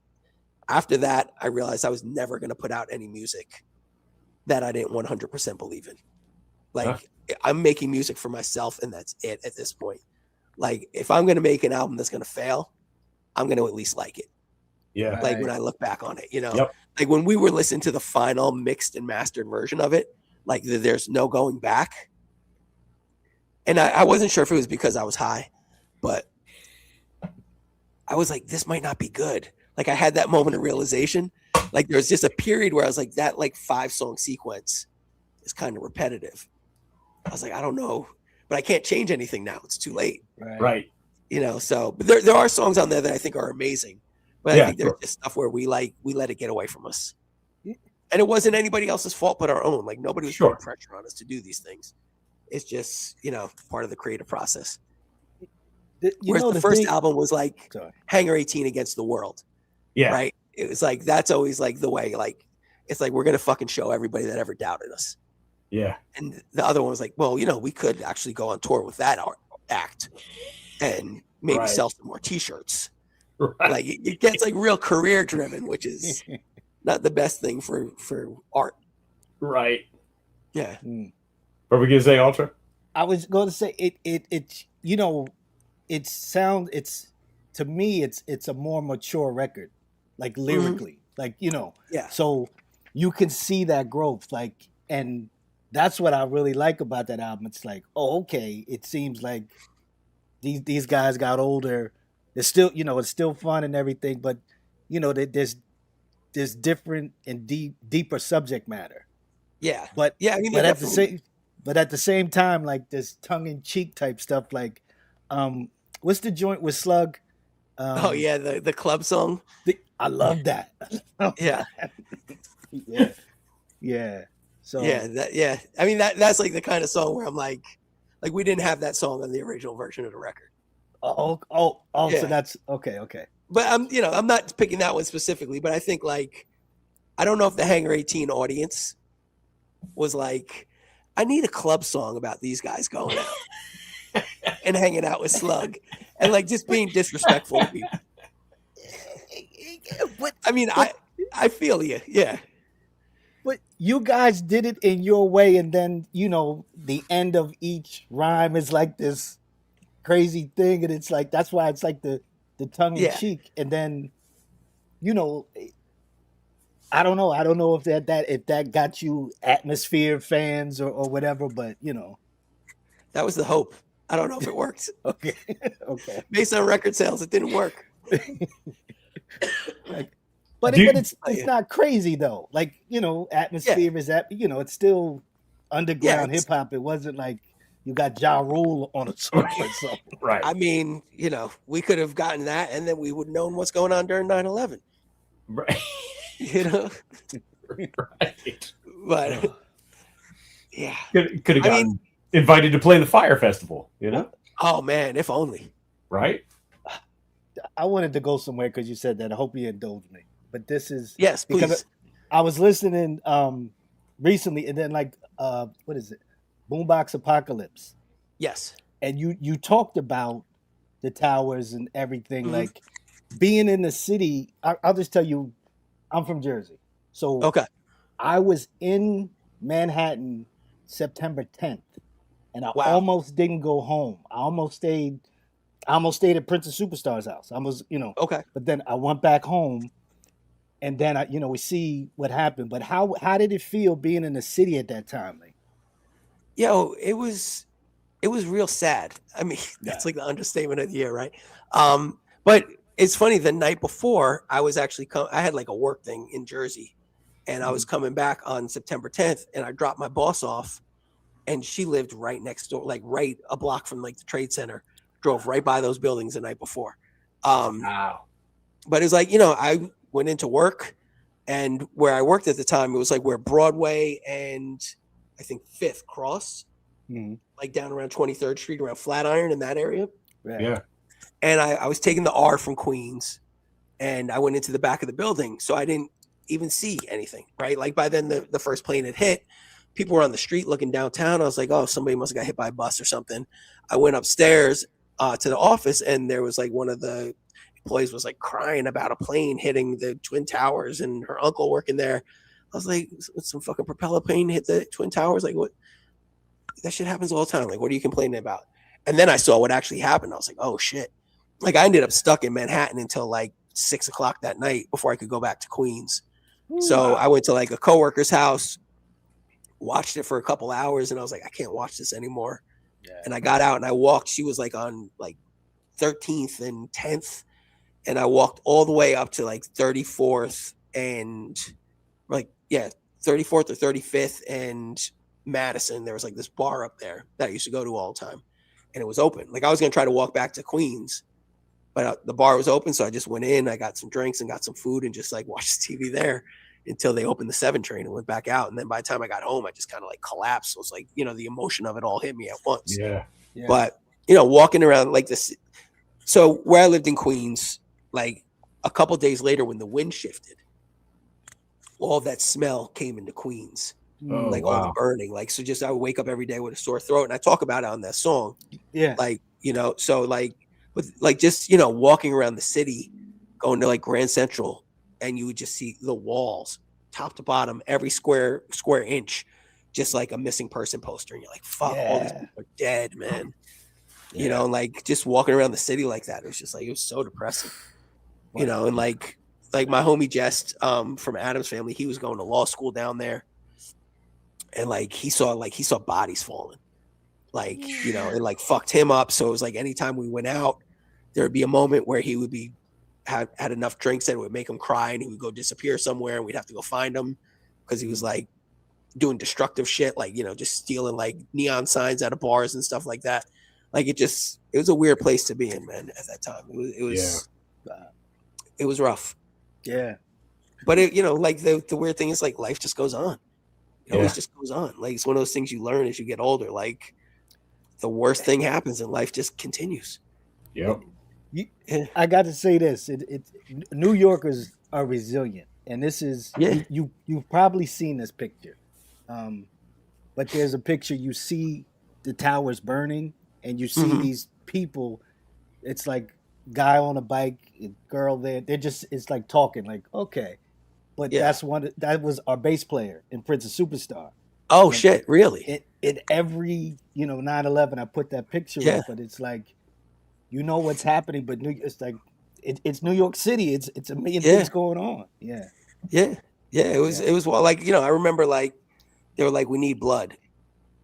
after that, I realized I was never going to put out any music that I didn't 100% believe in. Like, I'm making music for myself, and that's it at this point. Like, if I'm going to make an album that's going to fail, I'm going to at least like it. Yeah. Like, when I look back on it, you know, like when we were listening to the final mixed and mastered version of it, like, there's no going back. And I wasn't sure if it was because I was high, but I was like, this might not be good. Like I had that moment of realization. Like there's just a period where I was like, that like 5-song sequence is kind of repetitive. I was like, I don't know, but I can't change anything now. It's too late. Right. You know, so but there are songs on there that I think are amazing. But I think there's just stuff where we let it get away from us. And it wasn't anybody else's fault but our own. Like nobody was putting pressure on us to do these things. It's just, you know, part of the creative process. Whereas the first album was like Hangar 18 against the world. Yeah. Right. It was like, that's always like the way, like, it's like, we're going to fucking show everybody that ever doubted us. Yeah. And the other one was like, well, you know, we could actually go on tour with that act and maybe sell some more t-shirts. Right. Like it gets like real career driven, which is not the best thing for art. Right. Yeah. What were we going to say, Ultra? I was going to say it, you know, to me, it's a more mature record, like lyrically, like, you know, so you can see that growth, like, and that's what I really like about that album. It's like, oh, okay, it seems like these guys got older. It's still, you know, it's still fun and everything, but you know, there's different and deeper subject matter. Yeah, but I mean, but at the same time, like this tongue in cheek type stuff, like, what's the joint with Slug? The club song. I love that. Yeah. So I mean that's like the kind of song where I'm like we didn't have that song on the original version of the record. So that's okay. But I'm not picking that one specifically, but I think like I don't know if the Hangar 18 audience was like, I need a club song about these guys going out and hanging out with Slug and like just being disrespectful to people. I mean, I feel you, yeah. But you guys did it in your way, and then, you know, the end of each rhyme is like this crazy thing, and it's like, that's why it's like the tongue in cheek. And then, you know, I don't know if that got you Atmosphere fans or whatever, but you know. That was the hope. I don't know if it worked. Okay. Based on record sales, it didn't work. But it's not crazy though. Like, you know, Atmosphere is that, you know, it's still underground hip hop. It wasn't like you got Ja Rule on a song or something. Right. I mean, you know, we could have gotten that and then we would have known what's going on during 9/11. Right. You know? Right. But yeah. Could have gotten invited to play the Fire Festival, you know? Oh man, if only. Right? I wanted to go somewhere because you said that. I hope you indulge me. But this is please. Because I was listening recently, and then like what is it? Boombox Apocalypse. Yes. And you talked about the towers and everything, like being in the city. I'll just tell you, I'm from Jersey. So I was in Manhattan September 10th, and I almost didn't go home. I almost stayed at Prince of Superstar's house. I was, you know, but then I went back home, and then we see what happened. But how did it feel being in the city at that time? Like, it was real sad. I mean, that's like the understatement of the year, right? But it's funny. The night before, I was actually I had like a work thing in Jersey, and I was coming back on September 10th, and I dropped my boss off, and she lived right next door, like right a block from like the Trade Center. Drove right by those buildings the night before. But it was like, you know, I went into work, and where I worked at the time, it was like where Broadway and I think 5th cross, like down around 23rd Street, around Flatiron in that area. Yeah. And I was taking the R from Queens, and I went into the back of the building, so I didn't even see anything, right? Like by then the first plane had hit. People were on the street looking downtown. I was like, oh, somebody must have got hit by a bus or something. I went upstairs to the office, and there was like one of the employees was like crying about a plane hitting the Twin Towers and her uncle working there. I was like, some fucking propeller plane hit the Twin Towers? Like, what? That shit happens all the time. Like, what are you complaining about? And then I saw what actually happened. I was like, oh shit. Like, I ended up stuck in Manhattan until like 6 o'clock that night before I could go back to Queens. So I went to like a coworker's house, watched it for a couple hours, and I was like, I can't watch this anymore. And I got out and I walked. She was like on like 13th and 10th, and I walked all the way up to like 34th and 34th or 35th and Madison. There was like this bar up there that I used to go to all the time, and it was open. Like I was gonna try to walk back to Queens, but the bar was open, so I just went in. I got some drinks and got some food and just like watched TV there until they opened the 7 train and went back out. And then by the time I got home, I just kind of like collapsed. So it was like, the emotion of it all hit me at once. Yeah. But walking around like this. So where I lived in Queens, like a couple days later when the wind shifted, all that smell came into Queens. All the burning. Like, so just I would wake up every day with a sore throat. And I talk about it on that song. Yeah. Like, so like with like just walking around the city, going to like Grand Central, and you would just see the walls, top to bottom, every square inch, just like a missing person poster. And you're like, fuck, all these people are dead, man. Like just walking around the city like that, it was just like, it was so depressing. And like my homie Jest from Adam's family, he was going to law school down there. And like he saw bodies falling. Like, it like fucked him up. So it was like anytime we went out, there would be a moment where he would be had enough drinks that it would make him cry, and he would go disappear somewhere, and we'd have to go find him because he was like doing destructive shit, like just stealing like neon signs out of bars and stuff like that. Like it was a weird place to be in, man, at that time. It was rough. Yeah. But like the weird thing is like life just goes on. It always just goes on. Like it's one of those things you learn as you get older. Like the worst thing happens and life just continues. Yep. I got to say this: New Yorkers are resilient, and this is you've probably seen this picture, but there's a picture you see the towers burning, and you see these people. It's like guy on a bike, girl there. They're just it's like talking, like okay, but that was our bass player in Prince's Superstar. Oh and shit! Really? In every 9/11, I put that picture up, but it's like. What's happening, but it's like it's New York City. It's a million things going on. Yeah. It was like I remember like they were like we need blood,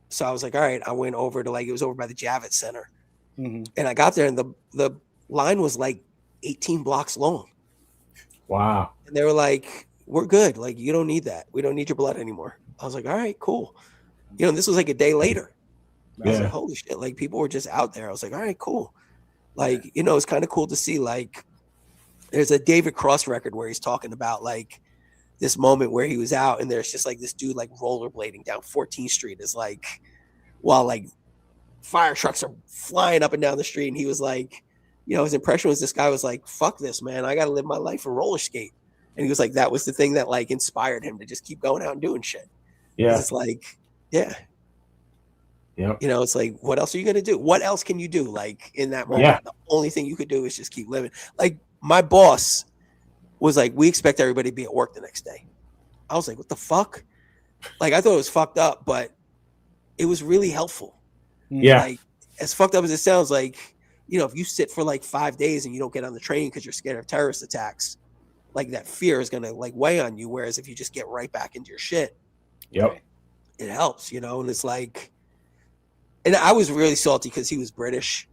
so I was like all right. I went over to like it was over by the Javits Center, and I got there and the line was like 18 blocks long. Wow. And they were like, we're good. Like you don't need that. We don't need your blood anymore. I was like all right, cool. This was like a day later. I was like holy shit. Like people were just out there. I was like all right, cool. Like, it's kind of cool to see, like, there's a David Cross record where he's talking about, like, this moment where he was out and there's just, like, this dude, like, rollerblading down 14th Street is, like, while, like, fire trucks are flying up and down the street. And he was, like, his impression was this guy was, like, fuck this, man. I got to live my life and roller skate. And he was, like, that was the thing that, like, inspired him to just keep going out and doing shit. Yeah. It's like, yeah. Yep. It's like, what else are you going to do? What else can you do? Like in that moment, the only thing you could do is just keep living. Like my boss was like, we expect everybody to be at work the next day. I was like, what the fuck? Like, I thought it was fucked up, but it was really helpful. Yeah. Like as fucked up as it sounds, like, if you sit for like 5 days and you don't get on the train because you're scared of terrorist attacks, like that fear is going to like weigh on you. Whereas if you just get right back into your shit, it helps, and it's like, and I was really salty because he was British.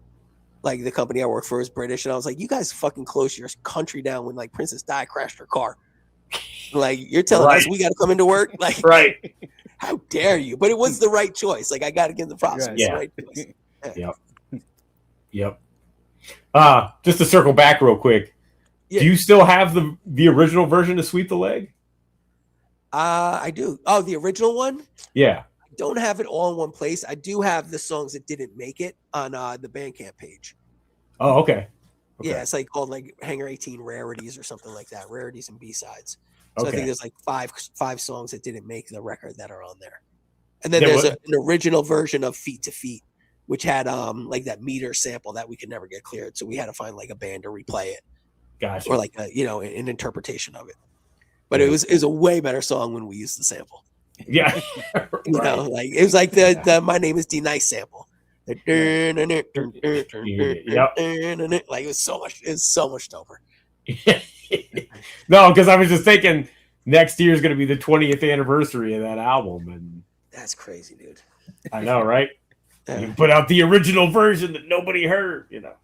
Like the company I work for is British. And I was like, you guys fucking close your country down when like Princess Di crashed her car. Like you're telling us we got to come into work. Like, how dare you? But it was the right choice. Like I got to give the props. Right. The right choice. Yep. Just to circle back real quick. Do you still have the original version of Sweep the Leg? I do. Oh, the original one? Yeah. Don't have it all in one place. I do have the songs that didn't make it on the Bandcamp page. Oh, okay. Yeah, it's like called like Hangar 18 Rarities or something like that. Rarities and B-sides. So I think there's like five songs that didn't make the record that are on there. And then there's an original version of Feet to Feet, which had like that meter sample that we could never get cleared. So we had to find like a band to replay it. Gotcha. Or like an interpretation of it. But it was a way better song when we used the sample. Yeah. Like it was like the My Name is D Nice sample. Like it was so much doper. No, because I was just thinking next year is going to be the 20th anniversary of that album, and that's crazy, dude. I know, right? You put out the original version that nobody heard, you know.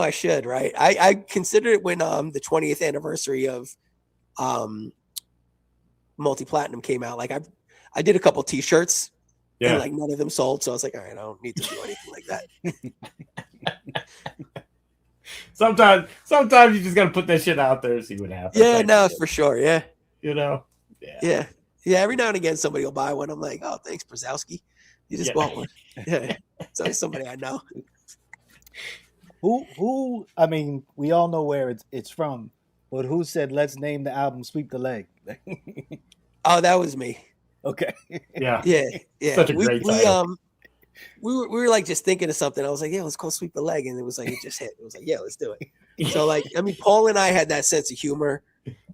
I should, right? I considered it when the 20th anniversary of Multi-Platinum came out. Like I did a couple T-shirts, and like none of them sold. So I was like, all right, I don't need to do anything like that. Sometimes you just gotta put that shit out there and see what happens. Yeah, no, for sure. Yeah, you know. Yeah. Every now and again, somebody will buy one. I'm like, oh, thanks, Brzezowski. You just bought one. Yeah, so somebody I know. Who? I mean, we all know where it's from, but who said let's name the album "Sweep the Leg"? Oh, that was me. Okay. Yeah. Such a great title. We were like just thinking of something. I was like, yeah, let's call Sweep the Leg, and it was like it just hit. It was like, yeah, let's do it. So like, I mean, Paul and I had that sense of humor.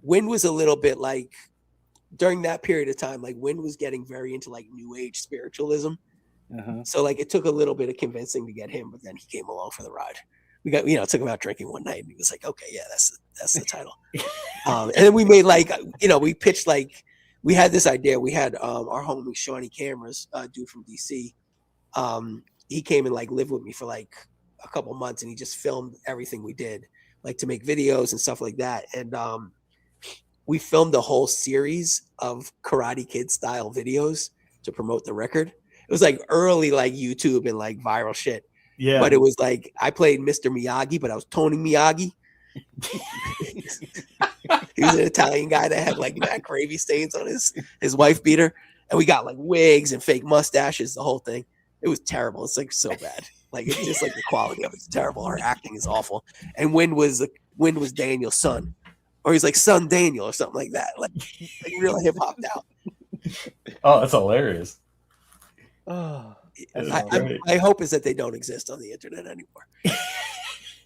Wynn was a little bit like during that period of time, like Wynn was getting very into like new age spiritualism. So like it took a little bit of convincing to get him, but then he came along for the ride. We got, took him out drinking one night and he was like, okay, yeah, that's the title. And then we made like, we pitched like, we had this idea. We had our homie Shawnee Cameras, dude from DC. He came and like lived with me for like a couple months and he just filmed everything we did, like to make videos and stuff like that. And we filmed a whole series of Karate Kid style videos to promote the record. It was like early like YouTube and like viral shit. Yeah. But it was like I played Mr. Miyagi, but I was Tony Miyagi. He was an Italian guy that had like Matt Gravy stains on his wife beater. And we got like wigs and fake mustaches, the whole thing. It was terrible. It's like so bad. Like it's just like the quality of it's terrible. Our acting is awful. And Wynn was Daniel's son. Or he's like son Daniel or something like that. Like real hip hopped out. Oh, that's hilarious. Oh, I hope is that they don't exist on the internet anymore.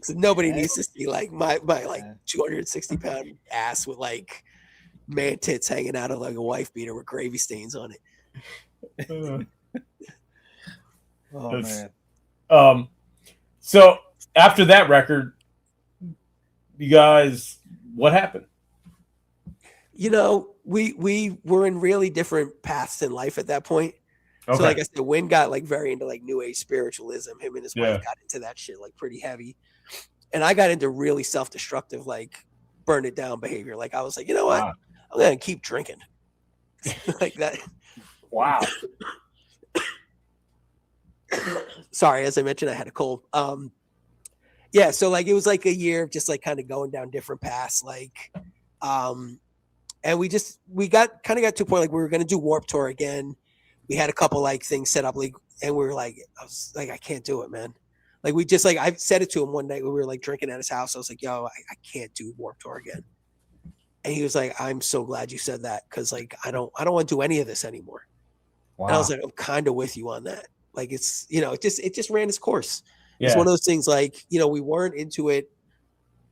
So nobody needs to see like my like 260-pound ass with like man tits hanging out of like a wife beater with gravy stains on it. Oh man. So after that record, you guys, what happened? We were in really different paths in life at that point. Okay. So like I said, Wynn got like very into like new age spiritualism. Him and his wife got into that shit like pretty heavy. And I got into really self-destructive, like burn it down behavior. Like I was like, you know what? Wow. I'm gonna keep drinking. Like that. Wow. Sorry, as I mentioned, I had a cold. Yeah, so like it was like a year of just like kind of going down different paths. Like and we got to a point like we were gonna do Warped Tour again. We had a couple like things set up, like, and we were like, I was like, I can't do it, man. Like we just like I said it to him one night when we were like drinking at his house. I was like, yo, I can't do Warped Tour again. And he was like, I'm so glad you said that because like I don't want to do any of this anymore. Wow. And I was like, I'm kind of with you on that. Like it's it just ran its course. Yeah. It's one of those things like we weren't into it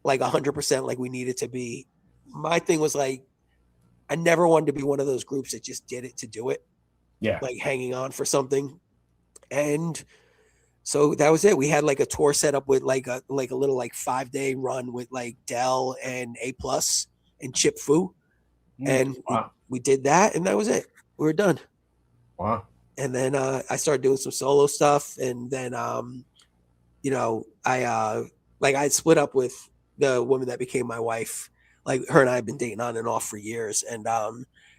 like 100% like we needed to be. My thing was like I never wanted to be one of those groups that just did it to do it. Yeah, like hanging on for something. And so that was it. We had like a tour set up with like a little like 5-day run with like Dell and A+ and Chip Fu. And we did that and that was it. We were done. Wow. And then I started doing some solo stuff. And then I split up with the woman that became my wife. Like her and I had been dating on and off for years. And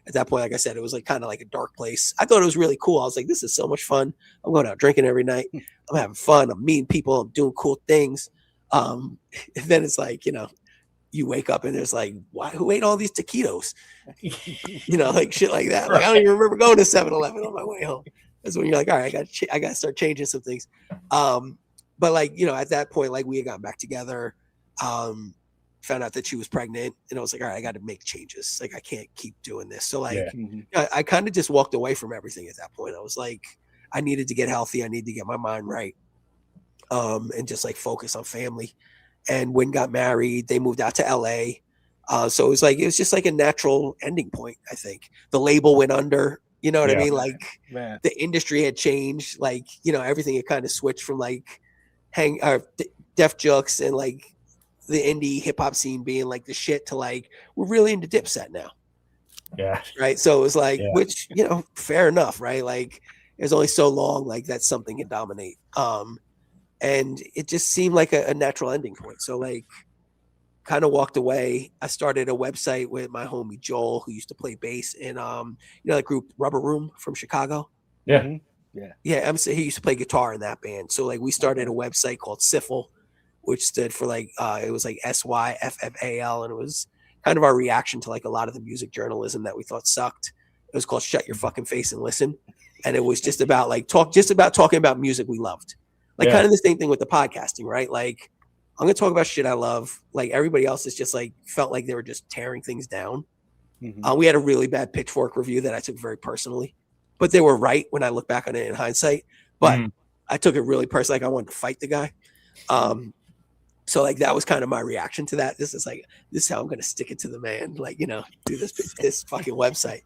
at that point, like I said, it was like kind of like a dark place. I thought it was really cool. I was like, this is so much fun. I'm going out drinking every night. I'm having fun. I'm meeting people. I'm doing cool things. And then it's like, you wake up and there's like, who ate all these taquitos? Like shit like that. Like I don't even remember going to 7-Eleven on my way home. That's when you're like, all right, I got to start changing some things. But like, at that point, like we had gotten back together. Found out that she was pregnant and I was like, all right, I got to make changes. Like I can't keep doing this. So like, I kind of just walked away from everything at that point. I was like, I needed to get healthy. I need to get my mind right. And just like focus on family. And when got married, they moved out to LA. So it was just like a natural ending point. I think the label went under, you know what I mean? Like the industry had changed, like, everything had kind of switched from like Def Jux and like, the indie hip hop scene being like the shit to like, we're really into Dipset now. Yeah. Right. So it was like, which, fair enough. Right. Like there's only so long like that something can dominate. And it just seemed like a natural ending point. So like kind of walked away. I started a website with my homie Joel, who used to play bass in the group Rubber Room from Chicago. Yeah. Mm-hmm. Yeah, he used to play guitar in that band. So like we started a website called Syphil, which stood for like it was like SYFFAL, and it was kind of our reaction to like a lot of the music journalism that we thought sucked. It was called Shut Your Fucking Face and Listen, and it was just about like talking about music we loved, like kind of the same thing with the podcasting, right? Like I'm gonna talk about shit I love. Like everybody else is just like felt like they were just tearing things down. Mm-hmm. We had a really bad Pitchfork review that I took very personally, but they were right when I look back on it in hindsight. But I took it really personally. Like I wanted to fight the guy. So like that was kind of my reaction to that. This is how I'm gonna stick it to the man. Like, you know, do this fucking website.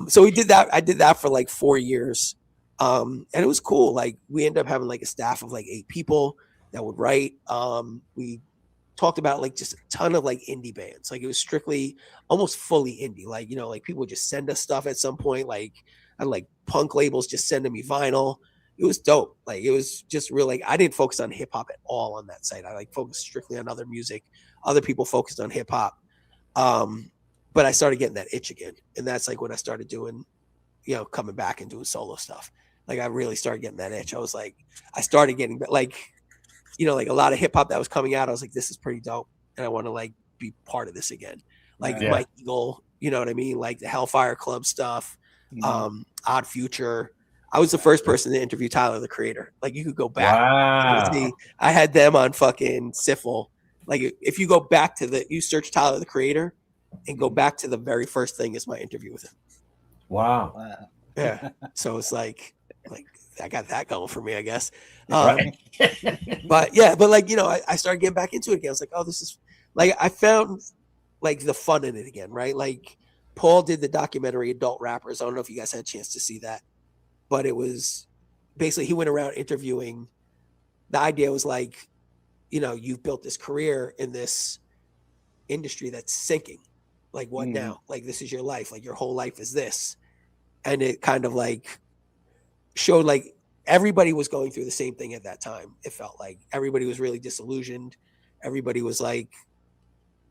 So we did that. I did that for like 4 years. And it was cool. Like we ended up having like a staff of like 8 people that would write. We talked about like just a ton of like indie bands. Like it was strictly almost fully indie. Like, you know, like people would just send us stuff at some point. Like I like punk labels just sending me vinyl. It was dope. Like it was just real. Like I didn't focus on hip hop at all on that site. I like focused strictly on other music. Other people focused on hip hop. But I started getting that itch again. And that's like when I started doing, you know, coming back and doing solo stuff. Like I really started getting that itch. I was like, I started getting like, you know, like a lot of hip hop that was coming out. I was like, this is pretty dope. And I want to like be part of this again. Like Mike Eagle, you know what I mean? Like the Hellfire Club stuff, Odd Future. I was the first person to interview Tyler, the Creator. Like you could go back. Wow. See, I had them on fucking Syphil. Like if you go back to you search Tyler, the Creator and go back to the very first thing is my interview with him. Wow. Yeah. So it's like I got that going for me, I guess. Right. But yeah, but like, you know, I started getting back into it again. I was like, oh, this is like, I found like the fun in it again, right? Like Paul did the documentary Adult Rappers. I don't know if you guys had a chance to see that, but it was basically, he went around interviewing. The idea was like, you know, you've built this career in this industry that's sinking. Like what now? Like this is your life. Like your whole life is this. And it kind of like showed like everybody was going through the same thing at that time. It felt like everybody was really disillusioned. Everybody was like,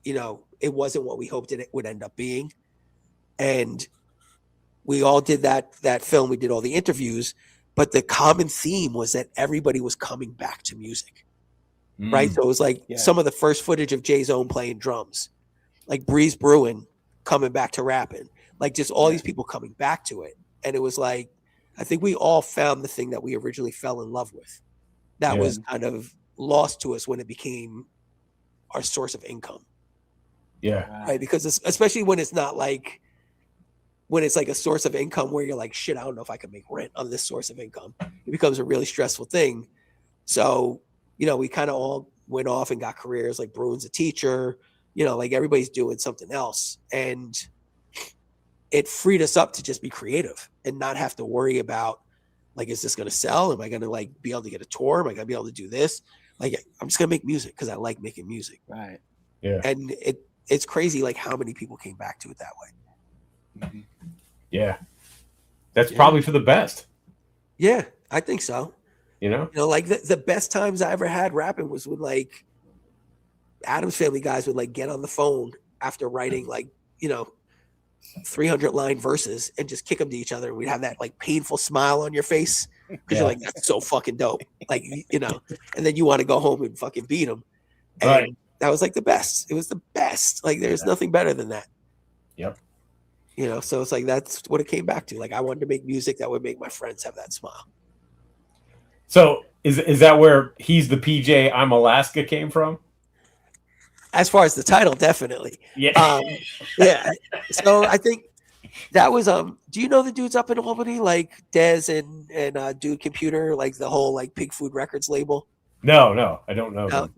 you know, it wasn't what we hoped it would end up being. And we all did that film. We did all the interviews, but the common theme was that everybody was coming back to music, right? So it was like some of the first footage of Jay Zone playing drums, like Breeze Bruin coming back to rapping, like just all these people coming back to it. And it was like, I think we all found the thing that we originally fell in love with that was kind of lost to us when it became our source of income. Yeah. Right. Because especially when it's not like, when it's like a source of income where you're like, shit, I don't know if I can make rent on this source of income. It becomes a really stressful thing. So, you know, we kind of all went off and got careers. Like Bruin's a teacher, you know, like everybody's doing something else. And it freed us up to just be creative and not have to worry about like, is this going to sell? Am I going to like be able to get a tour? Am I going to be able to do this? Like, I'm just going to make music because I like making music. Right. Yeah. And it's crazy like how many people came back to it that way. Yeah. That's probably for the best. Yeah, I think so. You know, like the best times I ever had rapping was when like Addams Family guys would like get on the phone after writing like, you know, 300 line verses and just kick them to each other. And we'd have that like painful smile on your face because you're like, that's so fucking dope. Like, you know, and then you want to go home and fucking beat them. And that was like the best. It was the best. Like there's nothing better than that. Yep. You know, so it's like, that's what it came back to. Like I wanted to make music that would make my friends have that smile. So is that where He's the PJ, I'm Alaska came from? As far as the title, definitely. Yeah. Yeah. So I think that was do you know the dudes up in Albany, like Dez and Dude Computer, like the whole like Pig Food Records label? No, I don't know them.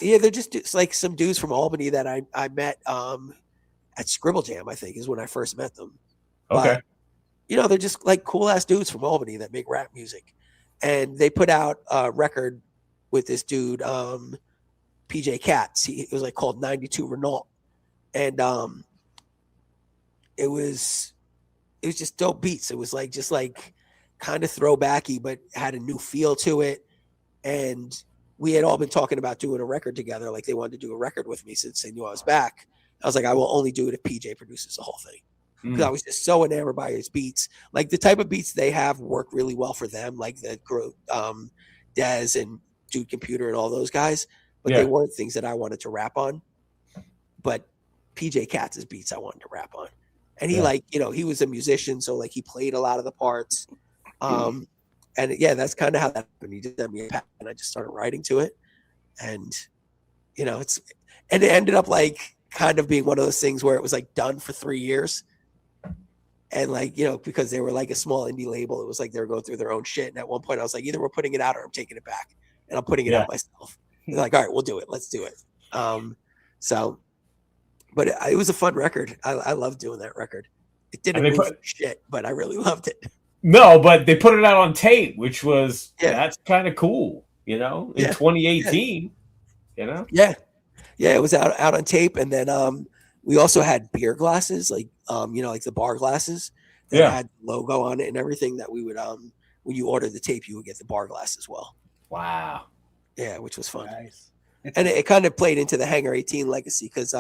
Yeah, they're just like some dudes from Albany that I met at Scribble Jam, I think is when I first met them. Okay. But, you know, they're just like cool ass dudes from Albany that make rap music. And they put out a record with this dude, PJ Katz. It was like called 92 Renault. And it was just dope beats. It was like just like kind of throwbacky, but had a new feel to it. And we had all been talking about doing a record together. Like they wanted to do a record with me since they knew I was back. I was like, I will only do it if PJ produces the whole thing. Because I was just so enamored by his beats. Like the type of beats they have work really well for them, like the Dez and Dude Computer and all those guys. But they weren't things that I wanted to rap on. But PJ Katz's beats I wanted to rap on. And he he was a musician, so like he played a lot of the parts. And that's kind of how that happened. He just sent me a pad and I just started writing to it. And it ended up like kind of being one of those things where it was like done for 3 years. And like, because they were like a small indie label, it was like they were going through their own shit. And at one point I was like, either we're putting it out or I'm taking it back. And I'm putting it out myself. They're like, all right, we'll do it. Let's do it. But it was a fun record. I loved doing that record. It didn't move shit, but I really loved it. No, but they put it out on tape, which was, that's kind of cool, in 2018, Yeah, it was out on tape. And then we also had beer glasses, like like the bar glasses that had logo on it and everything that we would when you ordered the tape, you would get the bar glass as well. Wow. Yeah, which was fun. Nice. And it kind of played into the Hangar 18 legacy because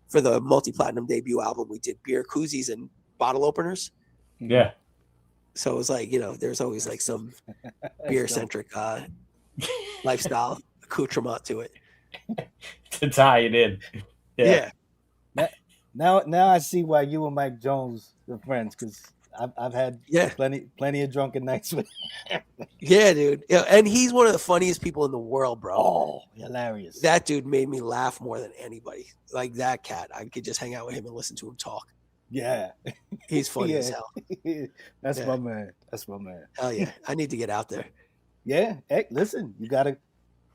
for the multi-platinum debut album, we did beer koozies and bottle openers. Yeah. So it was like, there's always like some beer-centric lifestyle accoutrement to it. To tie it in. Yeah. Now I see why you and Mike Jones are friends, because I've had plenty of drunken nights with him. Yeah, dude. Yeah, and he's one of the funniest people in the world, bro. Oh, hilarious. That dude made me laugh more than anybody. Like that cat. I could just hang out with him and listen to him talk. Yeah. He's funny as hell. That's my man. That's my man. Hell yeah. I need to get out there. Yeah. Hey, listen, you got to,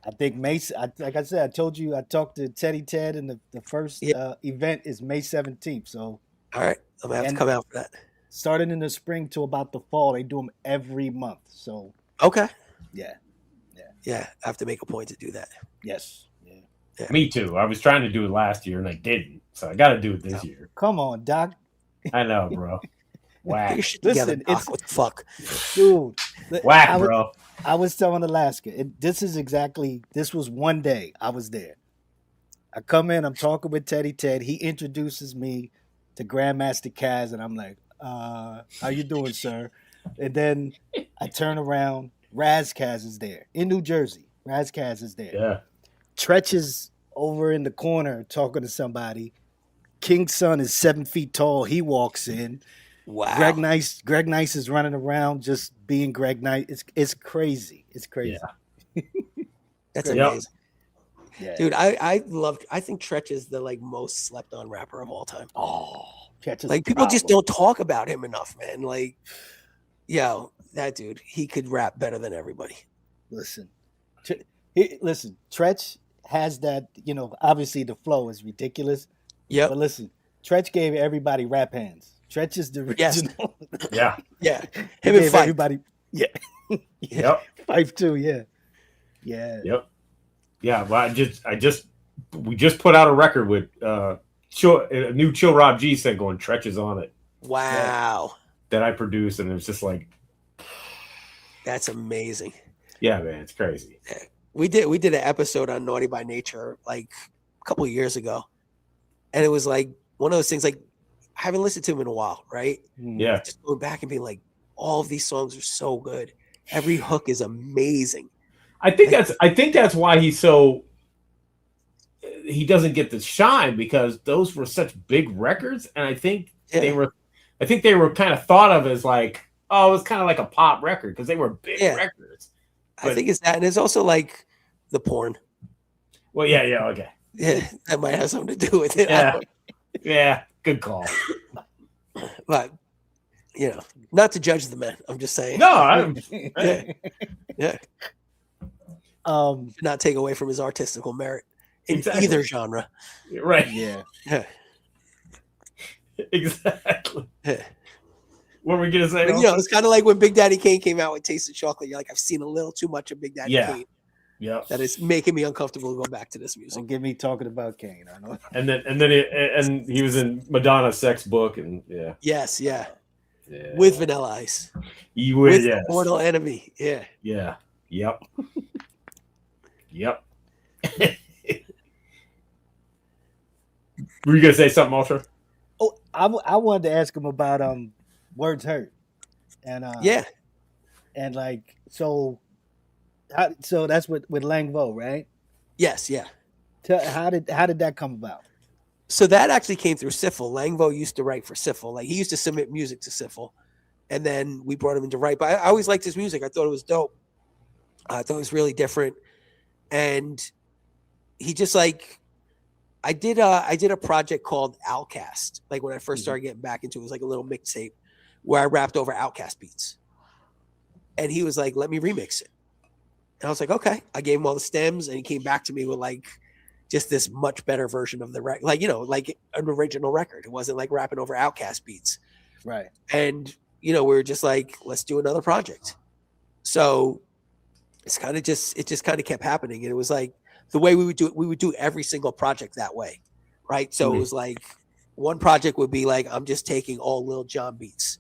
I think like I said, I told you, I talked to Teddy Ted, and the first event is May 17th. So, all right. I'm going to have to come out for that. Starting in the spring to about the fall, they do them every month. So, okay. Yeah. I have to make a point to do that. Yes. Yeah. Me too. I was trying to do it last year and I didn't. So I got to do it this year. Come on, Doc. I know, bro. Whack. Listen, Doc, what the fuck? Dude. Whack, bro. I was telling Alaska, this was one day I was there. I come in, I'm talking with Teddy Ted. He introduces me to Grandmaster Kaz, and I'm like, how you doing, sir? And then I turn around, Raz Kaz is there in New Jersey. Raz Kaz is there. Yeah. Tretch is over in the corner talking to somebody. King's son is 7 feet tall. He walks in. Wow. Greg Nice is running around just being Greg Nice. It's crazy. It's crazy. Yeah. That's amazing. Yeah. Dude, I think Tretch is the like most slept on rapper of all time. Oh, Tretch is like people just don't talk about him enough, man. Like, that dude, he could rap better than everybody. Listen, Tretch has that, obviously the flow is ridiculous. Yeah. But listen, Tretch gave everybody rap hands. Tretch is the original. Yeah. Yeah. Him and Fife. Everybody. Yeah. Yep. Fife too. Yeah. Yeah. Yep. Yeah. Well, we just put out a record with a new Chill Rob G set going. Tretch is on it. Wow. That I produced, and it was just like, that's amazing. Yeah, man, it's crazy. We did an episode on Naughty by Nature like a couple of years ago, and it was like one of those things. Like, I haven't listened to him in a while, right? Yeah. Just going back and being like, all of these songs are so good. Every hook is amazing. I think that's why he doesn't get the shine, because those were such big records, and I think they were kind of thought of as like, oh, it was kind of like a pop record because they were big records. But I think it's that, and it's also like the porn. Well, yeah, okay. Yeah, that might have something to do with it. Yeah, good call. But not to judge the man. I'm just saying. No, yeah. Not take away from his artistical merit in either genre. Right. Yeah. Exactly. Yeah. What were we gonna say? But, it's kind of like when Big Daddy Kane came out with Taste of Chocolate. You're like, I've seen a little too much of Big Daddy Kane. Yeah. That is making me uncomfortable to go back to this music. Don't get me talking about Kane. I know. And then he was in Madonna's Sex Book, and Yes, yeah. with Vanilla Ice. You would, with yes. Mortal Enemy. Yeah. Yeah. Yep. Yep. Were you gonna say something, Ultra? Oh, I wanted to ask him about Words Hurt, and Yeah. and like so that's with Langvo, right? Yes. Yeah. How did that come about? So that actually came through Siffle. Langvo used to write for Siffle. Like he used to submit music to Siffle, and then we brought him in to write. But I always liked his music. I thought it was dope. I thought it was really different, and he just like I did a project called Outcast. Like when I first started getting back into it, was like a little mixtape where I rapped over Outcast beats, and he was like, "Let me remix it," and I was like, "Okay." I gave him all the stems, and he came back to me with like just this much better version of the record, like like an original record. It wasn't like rapping over Outcast beats, right? And we were just like, let's do another project. So it just kind of kept happening, and it was like the way we would do it. We would do every single project that way, right? So it was like one project would be like, I'm just taking all Lil Jon beats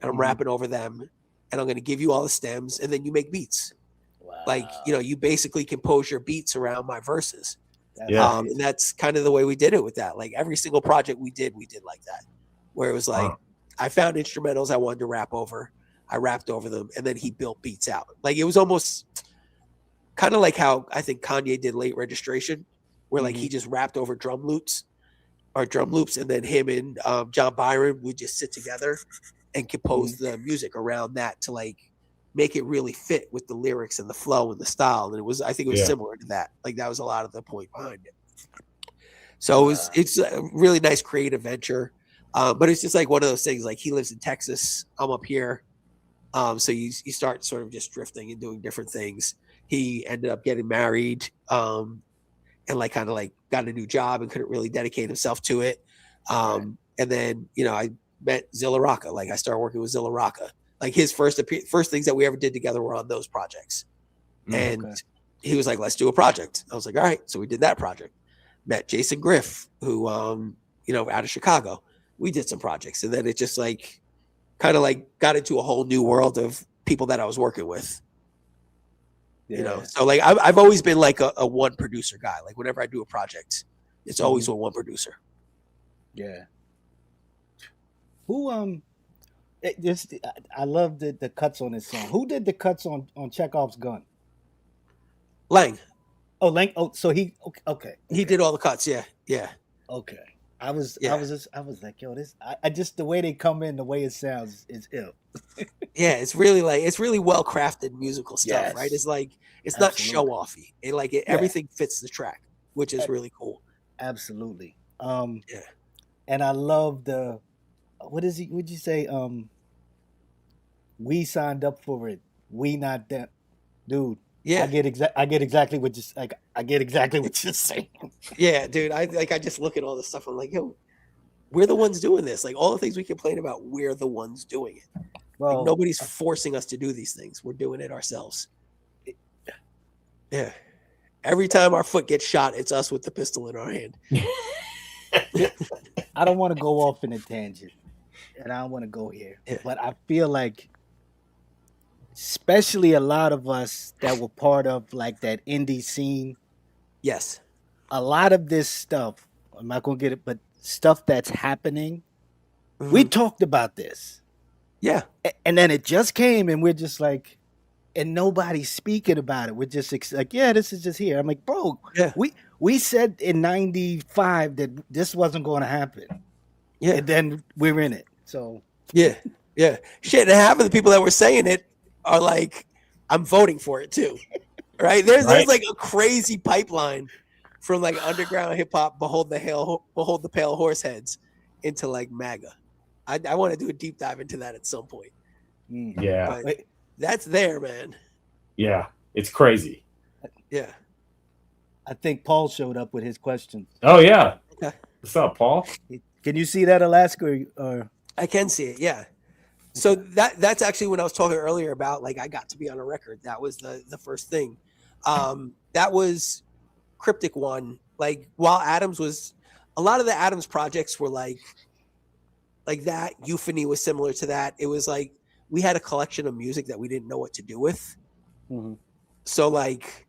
and I'm rapping over them, and I'm going to give you all the stems, and then you make beats. Wow. Like you basically compose your beats around my verses. And that's kind of the way we did it with that. Like every single project we did like that, where it was like I found instrumentals I wanted to rap over, I rapped over them, and then he built beats out. Like it was almost kind of like how I think Kanye did Late Registration, where like he just rapped over drum loops, and then him and John Byron would just sit together and compose the music around that to like make it really fit with the lyrics and the flow and the style. And I think it was similar to that. Like that was a lot of the point behind it. So it's a really nice creative venture. But it's just like one of those things, like he lives in Texas, I'm up here. So you start sort of just drifting and doing different things. He ended up getting married, and like kind of like got a new job and couldn't really dedicate himself to it. And then, I met Zilla Rocca. Like I started working with Zilla Rocca. Like his first things that we ever did together were on those projects. And he was like, let's do a project. I was like, all right. So we did that project. Met Jason Griff, who, out of Chicago. We did some projects. And then it just like kind of like got into a whole new world of people that I was working with. So like I've always been like a one producer guy. Like whenever I do a project, it's always with one producer. Yeah. Who I love the cuts on this song. Who did the cuts on Chekhov's Gun? Lang. Oh, Lang. Oh, so he okay. He did all the cuts. Yeah. Okay. I was like, yo, this. I just the way they come in, the way it sounds is ill. Yeah, it's really well crafted musical stuff, right? It's like it's not show offy. Everything fits the track, which is really cool. Absolutely. And I love the. What is he? Would you say? We signed up for it. We not them, dude. Yeah, I get exactly what I get exactly what you're saying. Yeah, dude. I just look at all this stuff. I'm like, yo, we're the ones doing this. Like all the things we complain about, we're the ones doing it. Well, like, nobody's forcing us to do these things. We're doing it ourselves. Yeah. Every time our foot gets shot, it's us with the pistol in our hand. I don't want to go off in a tangent, and I don't want to go here, but I feel like, especially a lot of us that were part of like that indie scene. Yes. A lot of this stuff, I'm not going to get it, but stuff that's happening, we talked about this. Yeah. And then it just came and we're just like, and nobody's speaking about it. We're just like, yeah, this is just here. I'm like, bro, we said in 95 that this wasn't going to happen. Yeah. And then we're in it. So. Yeah. Shit. And half of the people that were saying it are like, I'm voting for it too. Right? There's like a crazy pipeline from like underground hip hop, behold the pale horse heads, into like MAGA. I want to do a deep dive into that at some point. Yeah. But that's there, man. Yeah. It's crazy. Yeah. I think Paul showed up with his questions. Oh yeah. Okay. What's up, Paul? Can you see that, Alaska? Or... I can see it. Yeah. So that's actually when I was talking earlier about like I got to be on a record. That was the first thing. That was Cryptic One. Like while Adams was, a lot of the Adams projects were like like that. Euphony was similar to that. It was like we had a collection of music that we didn't know what to do with. Mm-hmm. So like,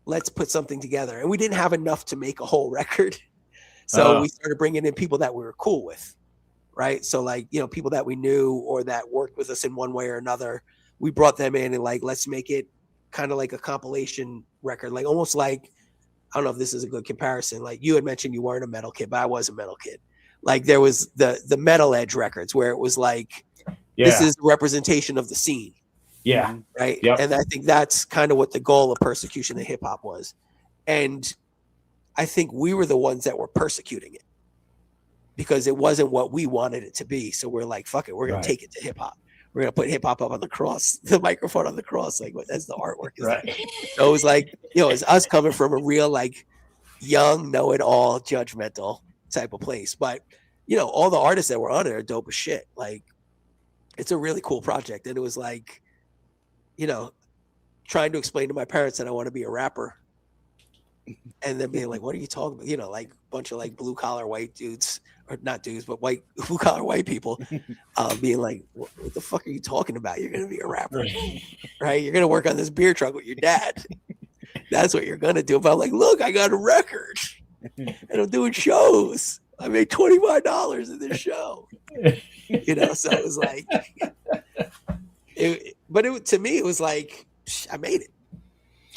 let's put something together. And we didn't have enough to make a whole record. So we started bringing in people that we were cool with, right? So like, you know, people that we knew or that worked with us in one way or another, we brought them in and like, let's make it kind of like a compilation record, like almost like, I don't know if this is a good comparison. Like you had mentioned you weren't a metal kid, but I was a metal kid. Like there was the Metal Edge records where it was like, this is the representation of the scene. Yeah. Right. Yep. And I think that's kind of what the goal of persecution of hip hop was. And I think we were the ones that were persecuting it because it wasn't what we wanted it to be. So we're like, fuck it. We're going to take it to hip hop. We're going to put hip hop up on the cross, the microphone on the cross. Like that's the artwork. Right. So it was like, you know, it's us coming from a real, like young, know it all, judgmental type of place. But, you know, all the artists that were on it are dope as shit. Like it's a really cool project. And it was like, you know, trying to explain to my parents that I want to be a rapper and then being like, what are you talking about? You know, like a bunch of like blue collar white dudes or not dudes, but white blue collar white people being like, what the fuck are you talking about? You're going to be a rapper, right? You're going to work on this beer truck with your dad. That's what you're going to do. But I'm like, look, I got a record and I'm doing shows. I made $25 in this show, you know? So it was like, to me, it was like, I made it.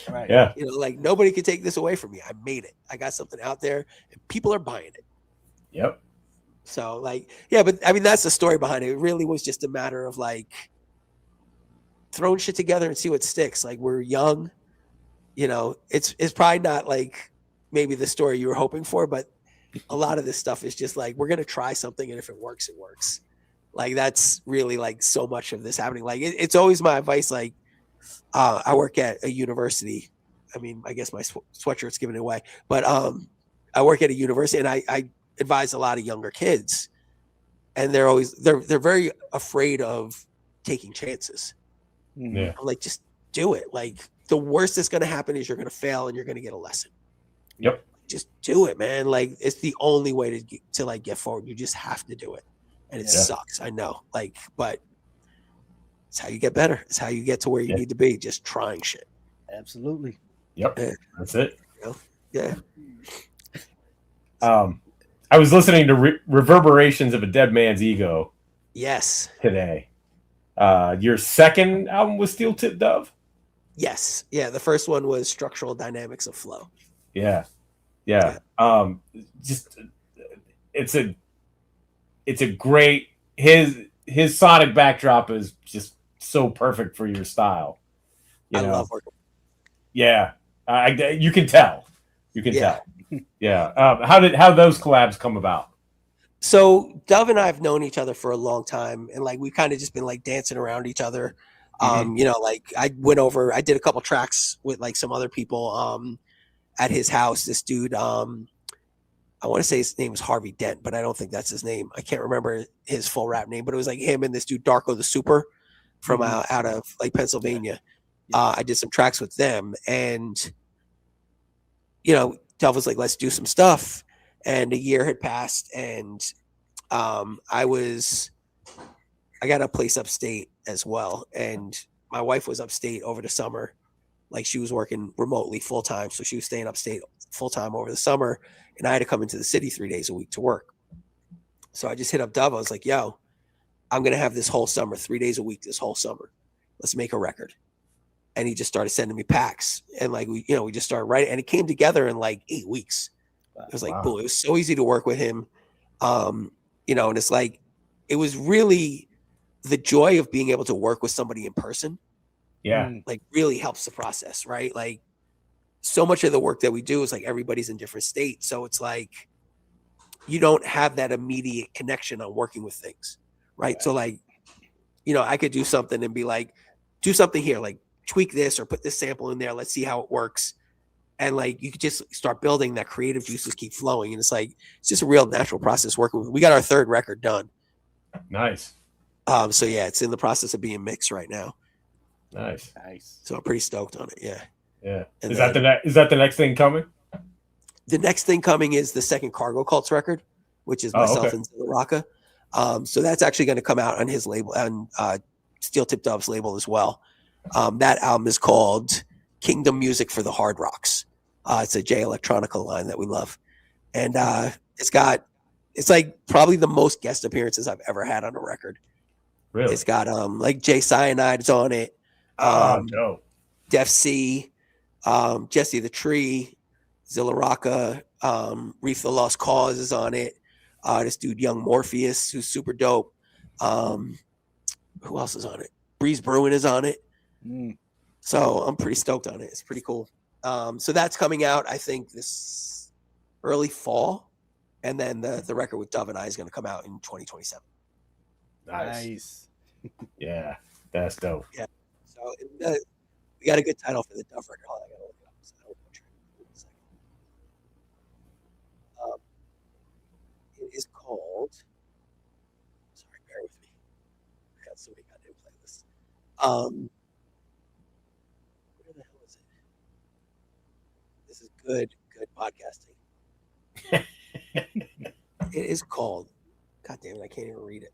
Right. Yeah. You know, like nobody can take this away from me. I made it. I got something out there and people are buying it. Yep. So like, yeah, but I mean, that's the story behind it. It really was just a matter of like throwing shit together and see what sticks. Like we're young, you know, it's probably not like maybe the story you were hoping for, but a lot of this stuff is just like, we're going to try something. And if it works, it works. Like that's really like so much of this happening. Like it's always my advice. Like I work at a university. I mean, I guess my sweatshirt's giving it away, but I work at a university and I advise a lot of younger kids, and they're very afraid of taking chances. Yeah. I'm like, just do it. Like the worst that's going to happen is you're going to fail and you're going to get a lesson. Yep. Just do it, man. Like it's the only way to like get forward. You just have to do it. And it sucks. I know. Like, but it's how you get better. It's how you get to where you need to be. Just trying shit. Absolutely. Yep. Yeah. That's it. You know? Yeah. I was listening to Reverberations of a Dead Man's Ego. Yes. Today. Your second album was Steel Tip Dove? Yes. Yeah. The first one was Structural Dynamics of Flow. Yeah. Just it's a great his sonic backdrop is just so perfect for your style. I love working. Yeah, you can tell. You can tell. Yeah. How those collabs come about? So Dove and I have known each other for a long time, and like we've kind of just been like dancing around each other. You know, like I did a couple tracks with like some other people at his house. This dude, I want to say his name was Harvey Dent, but I don't think that's his name. I can't remember his full rap name, but it was like him and this dude Darko the Super from out of like Pennsylvania. I did some tracks with them, and you know, Dove was like, let's do some stuff. And a year had passed, and I got a place upstate as well, and my wife was upstate over the summer. Like she was working remotely full time, so she was staying upstate full time over the summer, and I had to come into the city 3 days a week to work. So I just hit up Dove. I was like, yo, I'm gonna have this whole summer, 3 days a week this whole summer. Let's make a record. And he just started sending me packs, and like we just started writing, and it came together in like 8 weeks. It was like, boom, it was so easy to work with him. You know, and it's like, it was really the joy of being able to work with somebody in person. Yeah. Like really helps the process, right? Like so much of the work that we do is like everybody's in different states. So it's like, you don't have that immediate connection on working with things. Right. So like, you know, I could do something and be like, do something here, like tweak this or put this sample in there. Let's see how it works. And like, you could just start building that creative juices keep flowing. And it's like, it's just a real natural process working with. We got our third record done. Nice. So yeah, it's in the process of being mixed right now. Nice. So I'm pretty stoked on it. Yeah. Yeah. And Is that the next thing coming? The next thing coming is the second Cargo Cults record, which is myself and Zilla Rocca. So that's actually going to come out on his label, on Steel Tip Dove's label as well. That album is called Kingdom Music for the Hard Rocks. It's a J Electronica line that we love. And it's like probably the most guest appearances I've ever had on a record. Really? It's got like Jay Cyanide's on it. Dope. Def C, Jesse the Tree, Zilla Rocca, Reef the Lost Cause is on it. This dude Young Morpheus, who's super dope. Who else is on it? Breeze Bruin is on it. So I'm pretty stoked on it. It's pretty cool. So that's coming out, I think, this early fall. And then the record with Dove and I is going to come out in 2027. Nice. Yeah, that's dope. Yeah. So we got a good title for the Dove record. Hold on, I gotta look it up. So I'll try to do it in a second. It is called. Sorry, bear with me. I got so many goddamn playlists. Where the hell is it? This is good podcasting. It is called. God damn it! I can't even read it.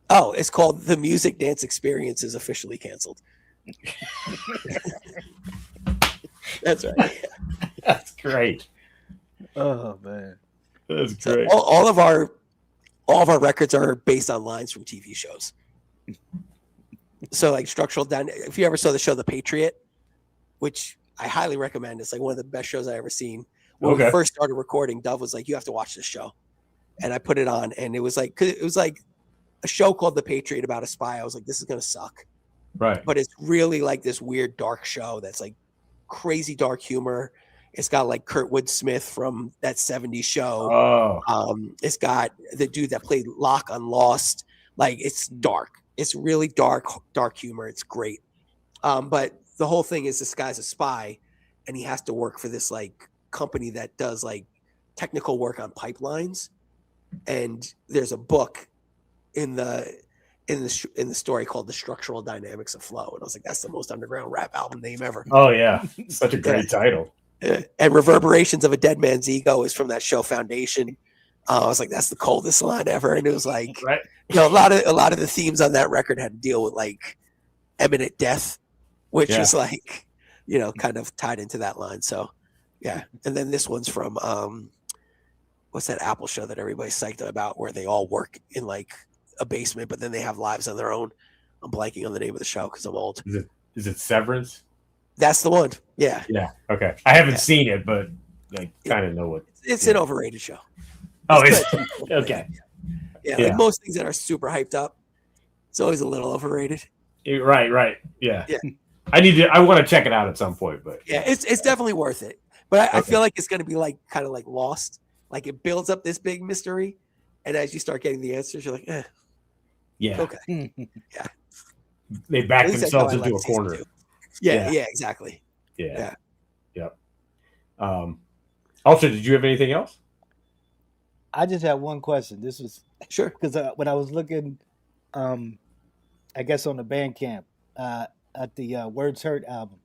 Oh, it's called The Music Dance Experience is Officially Canceled. That's right. Yeah. That's great. Oh man, That's great. So all of our records are based on lines from TV shows. So like structural dynamics. If you ever saw the show The Patriot, which I highly recommend, it's like one of the best shows I ever seen. When we first started recording, Dove was like, "You have to watch this show," and I put it on, and it was like a show called The Patriot about a spy. I was like, "This is gonna suck," Right. but it's really like this weird dark show that's like crazy dark humor. It's got like Kurtwood Smith from that 70s show. Oh. It's got the dude that played Locke on Lost. Like it's dark. It's really dark humor. It's great. But the whole thing is this guy's a spy, and he has to work for this like company that does like technical work on pipelines. And there's a book in the story called The Structural Dynamics of Flow. And I was like, that's the most underground rap album name ever. Oh yeah. Such a great title. And Reverberations of a Dead Man's Ego is from that show Foundation. I was like, that's the coldest line ever. And it was like, Right. you know, a lot of the themes on that record had to deal with like imminent death, which is like, you know, kind of tied into that line. So yeah. And then this one's from what's that Apple show that everybody's psyched about where they all work in like a basement, but then they have lives on their own. I'm blanking on the name of the show because I'm old. Is it Severance? That's the one. Yeah. Yeah. Okay. I haven't seen it, but I kind of know what. It's an overrated show. It's okay. Yeah, like most things that are super hyped up, it's always a little overrated. Right. Yeah. Yeah. I want to check it out at some point, but yeah, it's definitely worth it. But I feel like it's going to be like kind of like Lost. Like it builds up this big mystery, and as you start getting the answers, you're like, yeah. Okay. Yeah. They back themselves into a corner. Yeah, exactly. Yeah. Yep. Also, did you have anything else? I just had one question. This was sure because when I was looking, I guess on the Bandcamp at the Words Hurt album.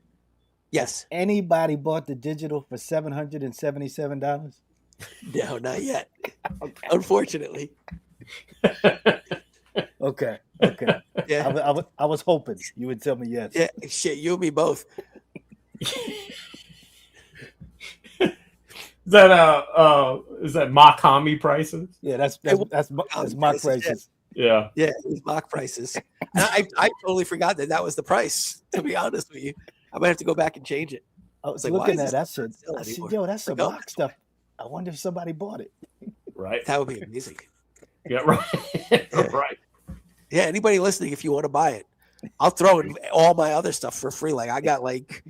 Yes. Anybody bought the digital for $777? No, not yet. Okay. Unfortunately. Okay. Yeah. I was hoping you would tell me yes. Yeah. Shit, you and me both. Is that mock Hami prices? Yeah, that's mock prices. Yeah. Yeah, it was mock prices. I totally forgot that was the price, to be honest with you. I might have to go back and change it. I was like, looking at that, I said, yo, that's some mock stuff. I wonder if somebody bought it. Right. That would be amazing. Yeah, right. Right. Yeah, anybody listening, if you want to buy it, I'll throw in all my other stuff for free. Like I got like,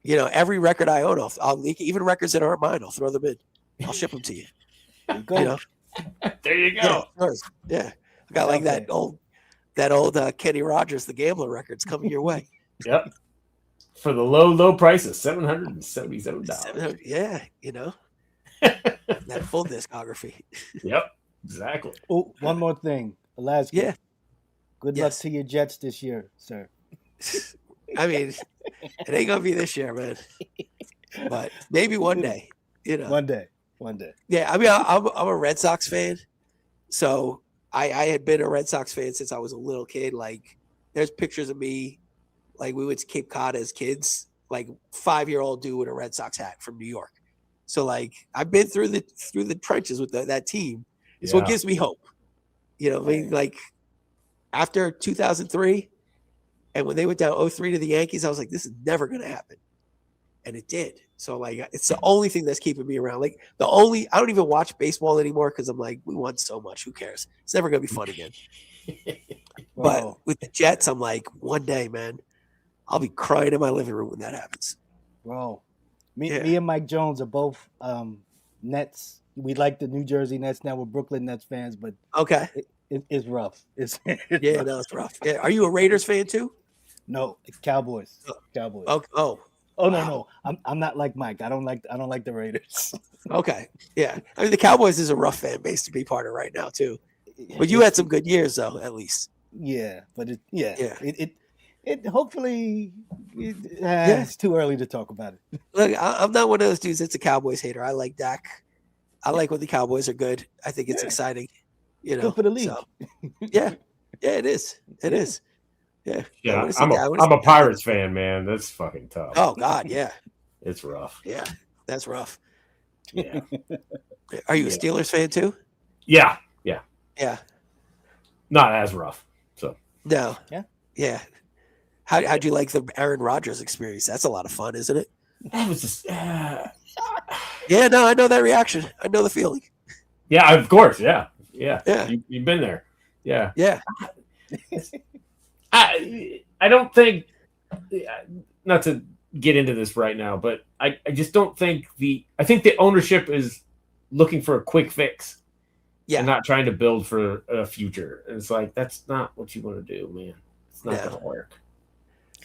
you know, every record I own, I'll leak, even records that aren't mine, I'll throw them in. I'll ship them to you. There you go. You know? There you go. Yeah. I got like that old Kenny Rogers, the Gambler records coming your way. Yep. For the low price of $777. Yeah, you know. That full discography. Yep. Exactly. Oh, one more thing. Alaska. Yeah. Good luck to your Jets this year, sir. I mean, it ain't gonna be this year, man. But maybe one day. You know. One day. One day. Yeah, I mean, I'm a Red Sox fan, so I had been a Red Sox fan since I was a little kid. Like, there's pictures of me, like we went to Cape Cod as kids, like 5-year-old dude with a Red Sox hat from New York. So like, I've been through the trenches with that team. It's what gives me hope. You know what I mean? Like, after 2003, and when they went down 0-3 to the Yankees, I was like, this is never going to happen. And it did. So, like, it's the only thing that's keeping me around. Like, I don't even watch baseball anymore because I'm like, we won so much. Who cares? It's never going to be fun again. But with the Jets, I'm like, one day, man, I'll be crying in my living room when that happens. Bro, me and Mike Jones are both Nets. We like the New Jersey Nets now. We're Brooklyn Nets fans, but okay, it's rough. It's rough. No, it's rough. Yeah. Are you a Raiders fan too? No, Cowboys. Cowboys. Oh no. I'm not like Mike. I don't like the Raiders. Okay. Yeah. I mean, the Cowboys is a rough fan base to be part of right now too. But you had some good years though, at least. Yeah, but it hopefully it's too early to talk about it. Look, I'm not one of those dudes that's a Cowboys hater. I like Dak. I like when the Cowboys are good. I think it's exciting. You know, good for the league. So, yeah, it is. It is. Yeah. I'm a Pirates fan, man. That's fucking tough. Oh God, yeah. It's rough. Yeah, that's rough. Yeah. Are you a Steelers fan too? Yeah. Yeah. Not as rough. So. No. Yeah. How'd you like the Aaron Rodgers experience? That's a lot of fun, isn't it? That was just. Yeah, no, I know that reaction. I know the feeling. Yeah, of course. Yeah. You've been there. Yeah. Yeah. I don't think, not to get into this right now, but I just don't think I think the ownership is looking for a quick fix. Yeah. And not trying to build for a future. And it's like, that's not what you want to do, man. It's not going to work.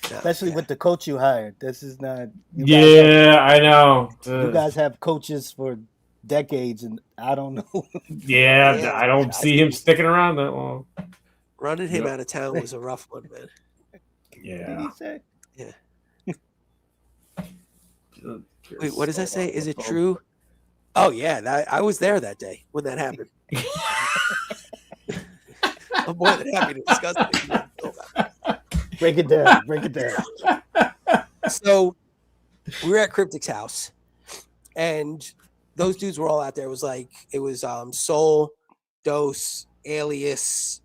Especially with the coach you hired. This is not. I know. You guys have coaches for decades, and I don't know. I don't see him sticking around that long. Running him out of town was a rough one, man. Yeah. What did he say? Yeah. Wait, what does that say? Is it true? Oh yeah, I was there that day when that happened. I'm more than happy to discuss it. Break it down. So we were at Cryptic's house, and those dudes were all out there. It was Soul, Dose, Alias,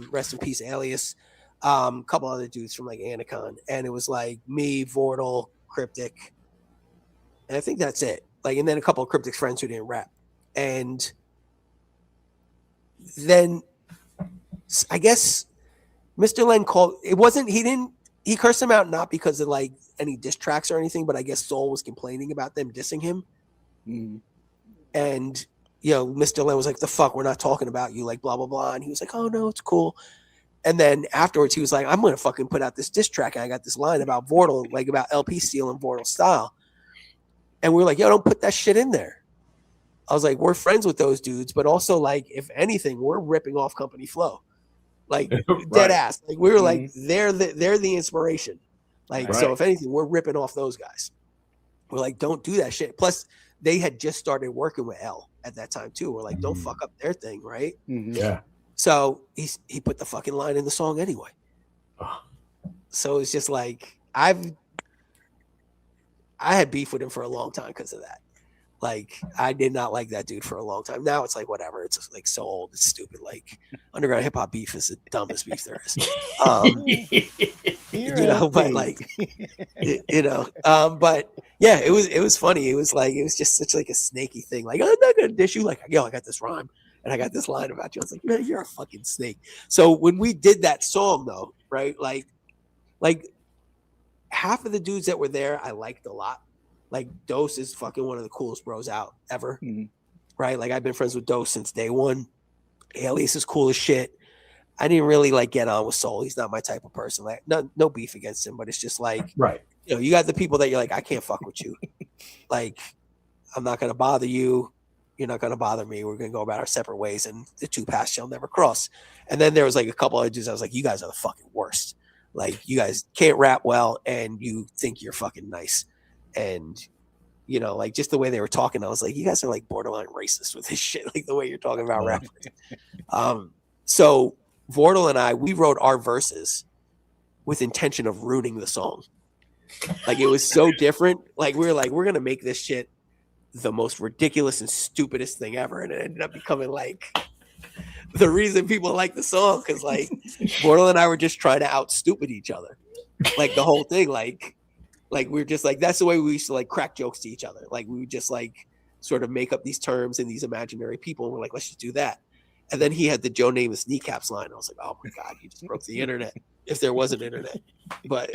rest in peace, Alias, a couple other dudes from like Anacon, and it was like me, Vortal, Cryptic, and I think that's it. Like, and then a couple of Cryptic's friends who didn't rap, and then I guess Mr. Len called. It wasn't. He cursed him out not because of like any diss tracks or anything, but I guess Soul was complaining about them dissing him. Mm-hmm. And, Mr. Len was like, the fuck, we're not talking about you, like, blah, blah, blah. And he was like, oh, no, it's cool. And then afterwards, he was like, I'm going to fucking put out this diss track. And I got this line about Vortal, like about LP stealing Vortal style. And we were like, yo, don't put that shit in there. I was like, we're friends with those dudes, but also, like, if anything, we're ripping off Company Flow. Like, dead ass. Like, we were like, they're the inspiration. Like, so if anything, we're ripping off those guys. We're like, don't do that shit. Plus, they had just started working with L at that time too. We're like, don't fuck up their thing, right? Mm-hmm. Yeah. So he put the fucking line in the song anyway. So it's just like I had beef with him for a long time because of that. Like, I did not like that dude for a long time. Now it's like whatever. It's just like so old. It's stupid. Like, underground hip hop beef is the dumbest beef there is. But like, but yeah, it was funny. It was just such like a snaky thing. Like, I'm not gonna dish you. Like, yo, I got this rhyme and I got this line about you. I was like, man, you're a fucking snake. So when we did that song though, right? Like half of the dudes that were there, I liked a lot. Like, Dose is fucking one of the coolest bros out ever, right? Like, I've been friends with Dose since day one. Alias is cool as shit. I didn't really like get on with Soul. He's not my type of person. Like, no beef against him, but it's just like, right. You got the people that you're like, I can't fuck with you. Like, I'm not gonna bother you. You're not gonna bother me. We're gonna go about our separate ways, and the two paths shall never cross. And then there was like a couple of dudes. I was like, you guys are the fucking worst. Like, you guys can't rap well, and you think you're fucking nice. And you know, like just the way they were talking, I was like, you guys are like borderline racist with this shit, like the way you're talking about rappers. So Vortal and I, we wrote our verses with intention of ruining the song. Like it was so different. Like we were like, we're gonna make this shit the most ridiculous and stupidest thing ever, and it ended up becoming like the reason people like the song, because like Vortal and I were just trying to out stupid each other, like the whole thing, like we're just like, that's the way we used to like crack jokes to each other. Like we would just like sort of make up these terms and these imaginary people, and we're like, let's just do that. And then he had the Joe Namath kneecaps line. I was like, oh my god, you just broke the internet, if there was an internet. But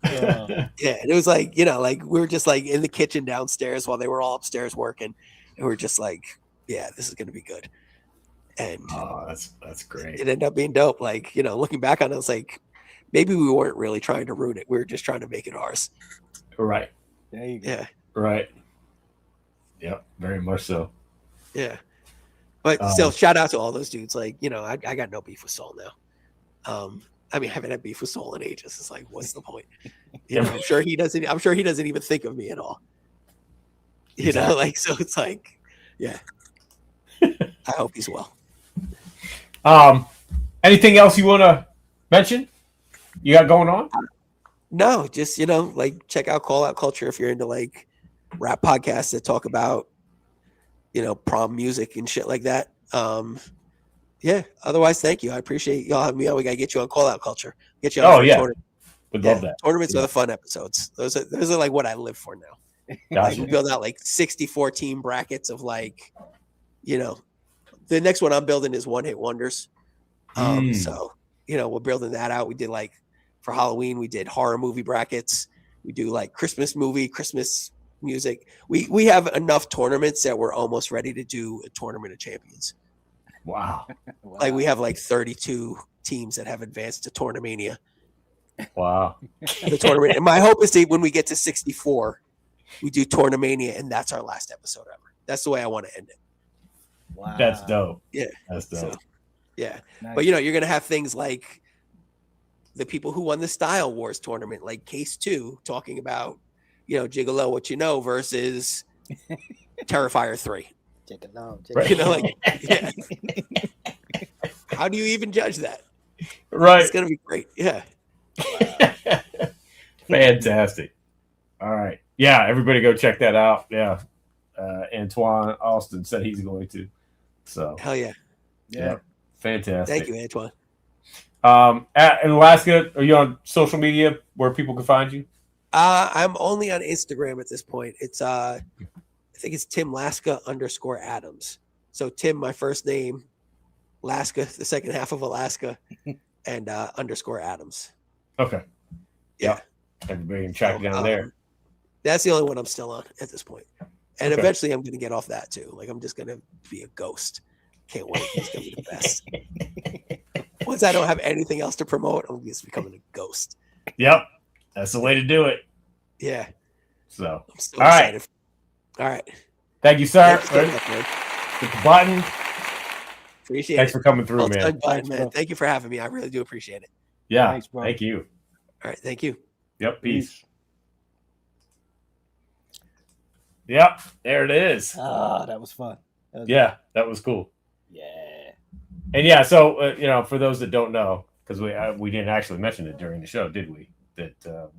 yeah, and it was like, you know, like we were just like in the kitchen downstairs while they were all upstairs working, and we're just like, yeah, this is gonna be good. And that's great. It ended up being dope. Like, you know, looking back on it, it's like maybe we weren't really trying to ruin it. We were just trying to make it ours. Right. There you go. Yeah. Right. Yep. Very much so. Yeah. But still, shout out to all those dudes. Like, you know, I got no beef with Soul now. I mean, I haven't had beef with Soul in ages. It's like, what's the point? You know, I'm sure he doesn't even think of me at all. You know, like, so it's like, yeah. I hope he's well. Anything else you want to mention you got going on? No, just, you know, like check out Call Out Culture if you're into like rap podcasts that talk about, you know, prom music and shit like that. Yeah. Otherwise, thank you. I appreciate y'all having me on. We gotta get you on Call Out Culture. Get you on. Oh yeah, would love that. Tournaments are the fun episodes. Those are like what I live for now. Gotcha. Like we build out like 64 team brackets of like, you know, the next one I'm building is One Hit Wonders. So, you know, we're building that out. We did like for Halloween, we did horror movie brackets. We do like Christmas movie, Christmas music. We have enough tournaments that we're almost ready to do a tournament of champions. Wow. Like we have like 32 teams that have advanced to Tournamania. Wow. The tournament. And my hope is that when we get to 64, we do Tournamania, and that's our last episode ever. That's the way I want to end it. Wow. That's dope. Yeah. That's dope. So, yeah. Nice. But, you know, you're going to have things like the people who won the Style Wars tournament, like Case 2, talking about, you know, Gigolo What You Know versus Terrifier 3. Right. You know, like, yeah. How do you even judge that? Right. It's going to be great. Yeah. Fantastic. All right. Yeah, everybody go check that out. Yeah. Antoine Austin said he's going to. So hell yeah. Yeah. Fantastic. Thank you, Antoine. In Alaska, are you on social media where people can find you? I'm only on Instagram at this point. It's I think it's Tim Laska _Adams. So Tim, my first name, Laska, the second half of Alaska, and _Adams. Okay. Yeah. Everybody can track down there. That's the only one I'm still on at this point. And Okay. eventually I'm going to get off that too. Like I'm just going to be a ghost. Can't wait. It's going to be the best. Once I don't have anything else to promote, I'm just becoming a ghost. Yep. That's the way to do it. Yeah. So, I'm so all right. excited. All right. Thank you, sir. Thanks so much, man. Hit the button. Appreciate Thanks it. for coming through, Well man. done, bud, Thanks, man. bro. Thank you for having me. I really do appreciate it. Yeah. Thanks, bro. Thank you. All right. Thank you. Yep. Peace. Yep. There it is. Ah, that was fun. Yeah. That was cool. Yeah. And yeah, so you know, for those that don't know, because we didn't actually mention it during the show, did we? That the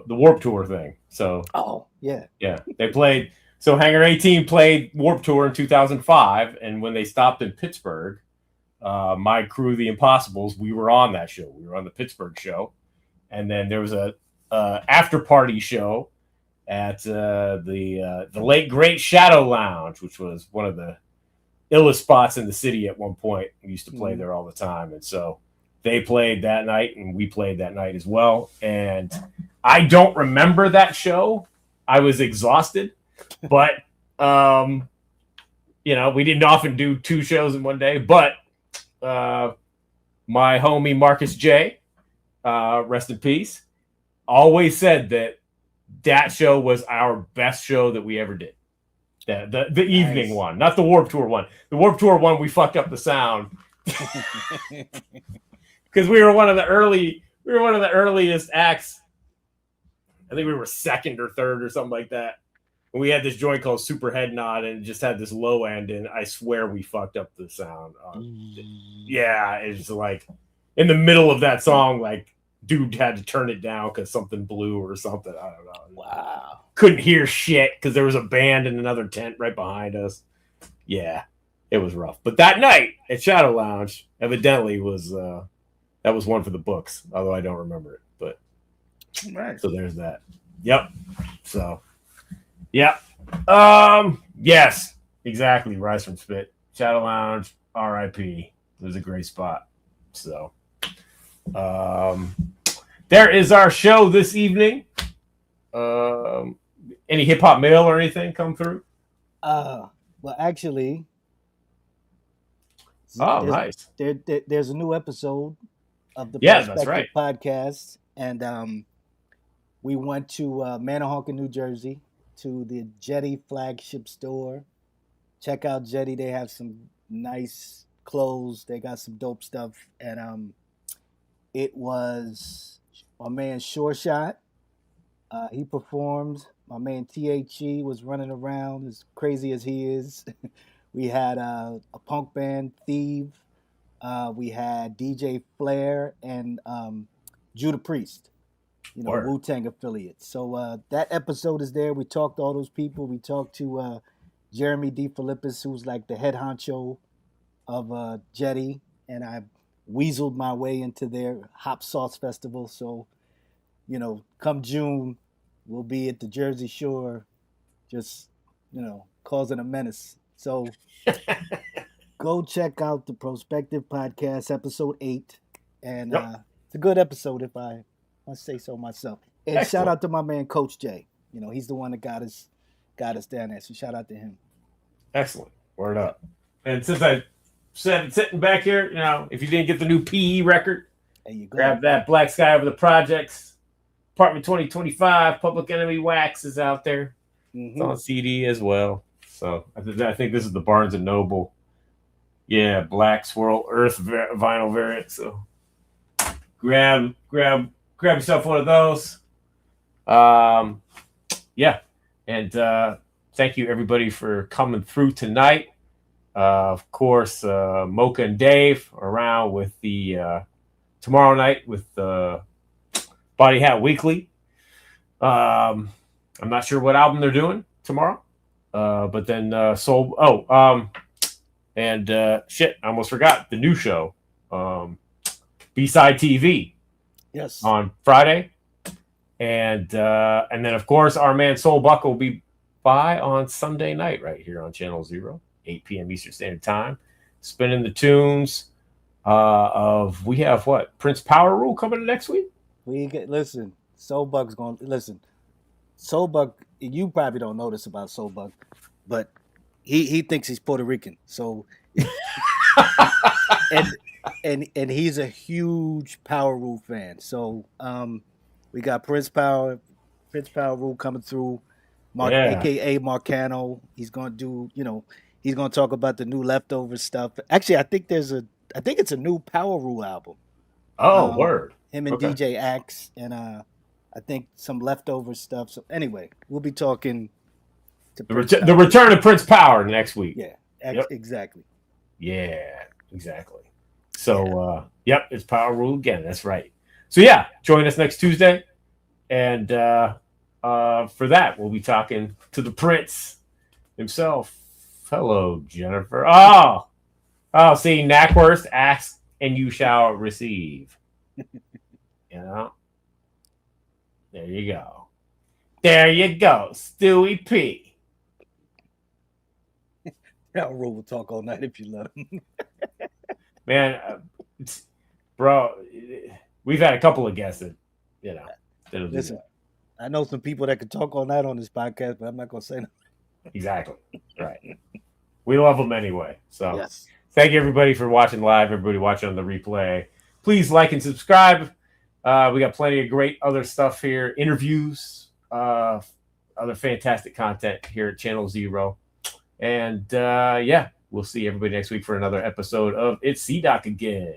Warped Tour thing. So Oh, yeah. yeah, they played. So Hangar 18 played Warped Tour in 2005, and when they stopped in Pittsburgh, my crew, the Impossibles, we were on that show. We were on the Pittsburgh show, and then there was a after party show at the late great Shadow Lounge, which was one of the illest spots in the city at one point. We used to play there all the time, and so they played that night, and we played that night as well. And I don't remember that show. I was exhausted, but you know, we didn't often do 2 shows in one day. But my homie Marcus J, rest in peace, always said that show was our best show that we ever did. The evening one, not the Warped Tour one. The Warped Tour one, we fucked up the sound because we were one of the earliest acts I think we were second or third or something like that. And we had this joint called Super Head Nod, and it just had this low end, and I swear we fucked up the sound. Yeah, it's like in the middle of that song, like dude had to turn it down because something blew or something. I don't know. Wow. Couldn't hear shit because there was a band in another tent right behind us. Yeah, it was rough. But that night at Shadow Lounge, evidently was that was one for the books, although I don't remember it. But Right. so there's that. Yep. So yep. Yes, exactly. Rise from Spit. Shadow Lounge, RIP. It was a great spot. So there is our show this evening. Any hip hop mail or anything come through? Well, actually, Nice. there's a new episode of the Yeah, that's right. podcast, and we went to Manahawkin, New Jersey, to the Jetty flagship store. Check out Jetty; they have some nice clothes. They got some dope stuff, and it was my man Sure Shot. He performed. My man THE was running around as crazy as he is. We had a punk band, Thieve. We had DJ Flair and Judah Priest, Wu-Tang affiliates. So that episode is there. We talked to all those people. We talked to Jeremy D. Philippus, who's like the head honcho of Jetty, and I weaseled my way into their Hop Sauce Festival. So, come June, we'll be at the Jersey Shore, just, causing a menace. So go check out the Prospective Podcast, episode 8. And it's a good episode if I must say so myself. And Excellent. Shout out to my man, Coach J. He's the one that got us down there. So shout out to him. Excellent. Word up. And since I said sitting back here, if you didn't get the new PE record, There you go. grab that Black Sky Over the Projects. Apartment 2025, Public Enemy Wax is out there. It's on CD as well. So I think this is the Barnes and Noble. Yeah, Black Swirl Earth vinyl variant. So grab yourself one of those. Yeah. And thank you everybody for coming through tonight. Of course, Mocha and Dave are around with the tomorrow night with the Body Hat Weekly. I'm not sure what album they're doing tomorrow. But then Soul. Shit, I almost forgot the new show. B-Side TV. Yes. On Friday. And then of course our man Soul Buck will be by on Sunday night right here on Channel 0, 8 p.m. Eastern Standard Time. Spinning the tunes we have what? Prince Power Rule coming next week? Listen, Soul Buck's going to listen. Soul Buck, you probably don't know this about Soul Buck, but he thinks he's Puerto Rican. So and he's a huge Power Rule fan. So we got Prince Power Rule coming through, aka Marcano. He's gonna do, he's gonna talk about the new Leftover stuff. Actually, I think it's a new Power Rule album. Oh, word. Him and DJ Axe, and I think some Leftover stuff. So anyway, we'll be talking to the return of Prince Power next week. Yeah, exactly. Yeah, exactly. So, it's Power Rule again. That's right. So, yeah, join us next Tuesday. And for that, we'll be talking to the Prince himself. Hello, Jennifer. Oh, see, Knackwurst, ask and you shall receive. There you go. There you go, Stewie P. Power Rule will talk all night if you let him. Man, bro, we've had a couple of guests that, Listen, I know some people that could talk all night on this podcast, but I'm not going to say nothing. Exactly. Right. We love them anyway. So yes. Thank you, everybody, for watching live, everybody watching on the replay. Please like and subscribe. We got plenty of great other stuff here, interviews, other fantastic content here at Channel 0. And, we'll see everybody next week for another episode of It's C-Doc again.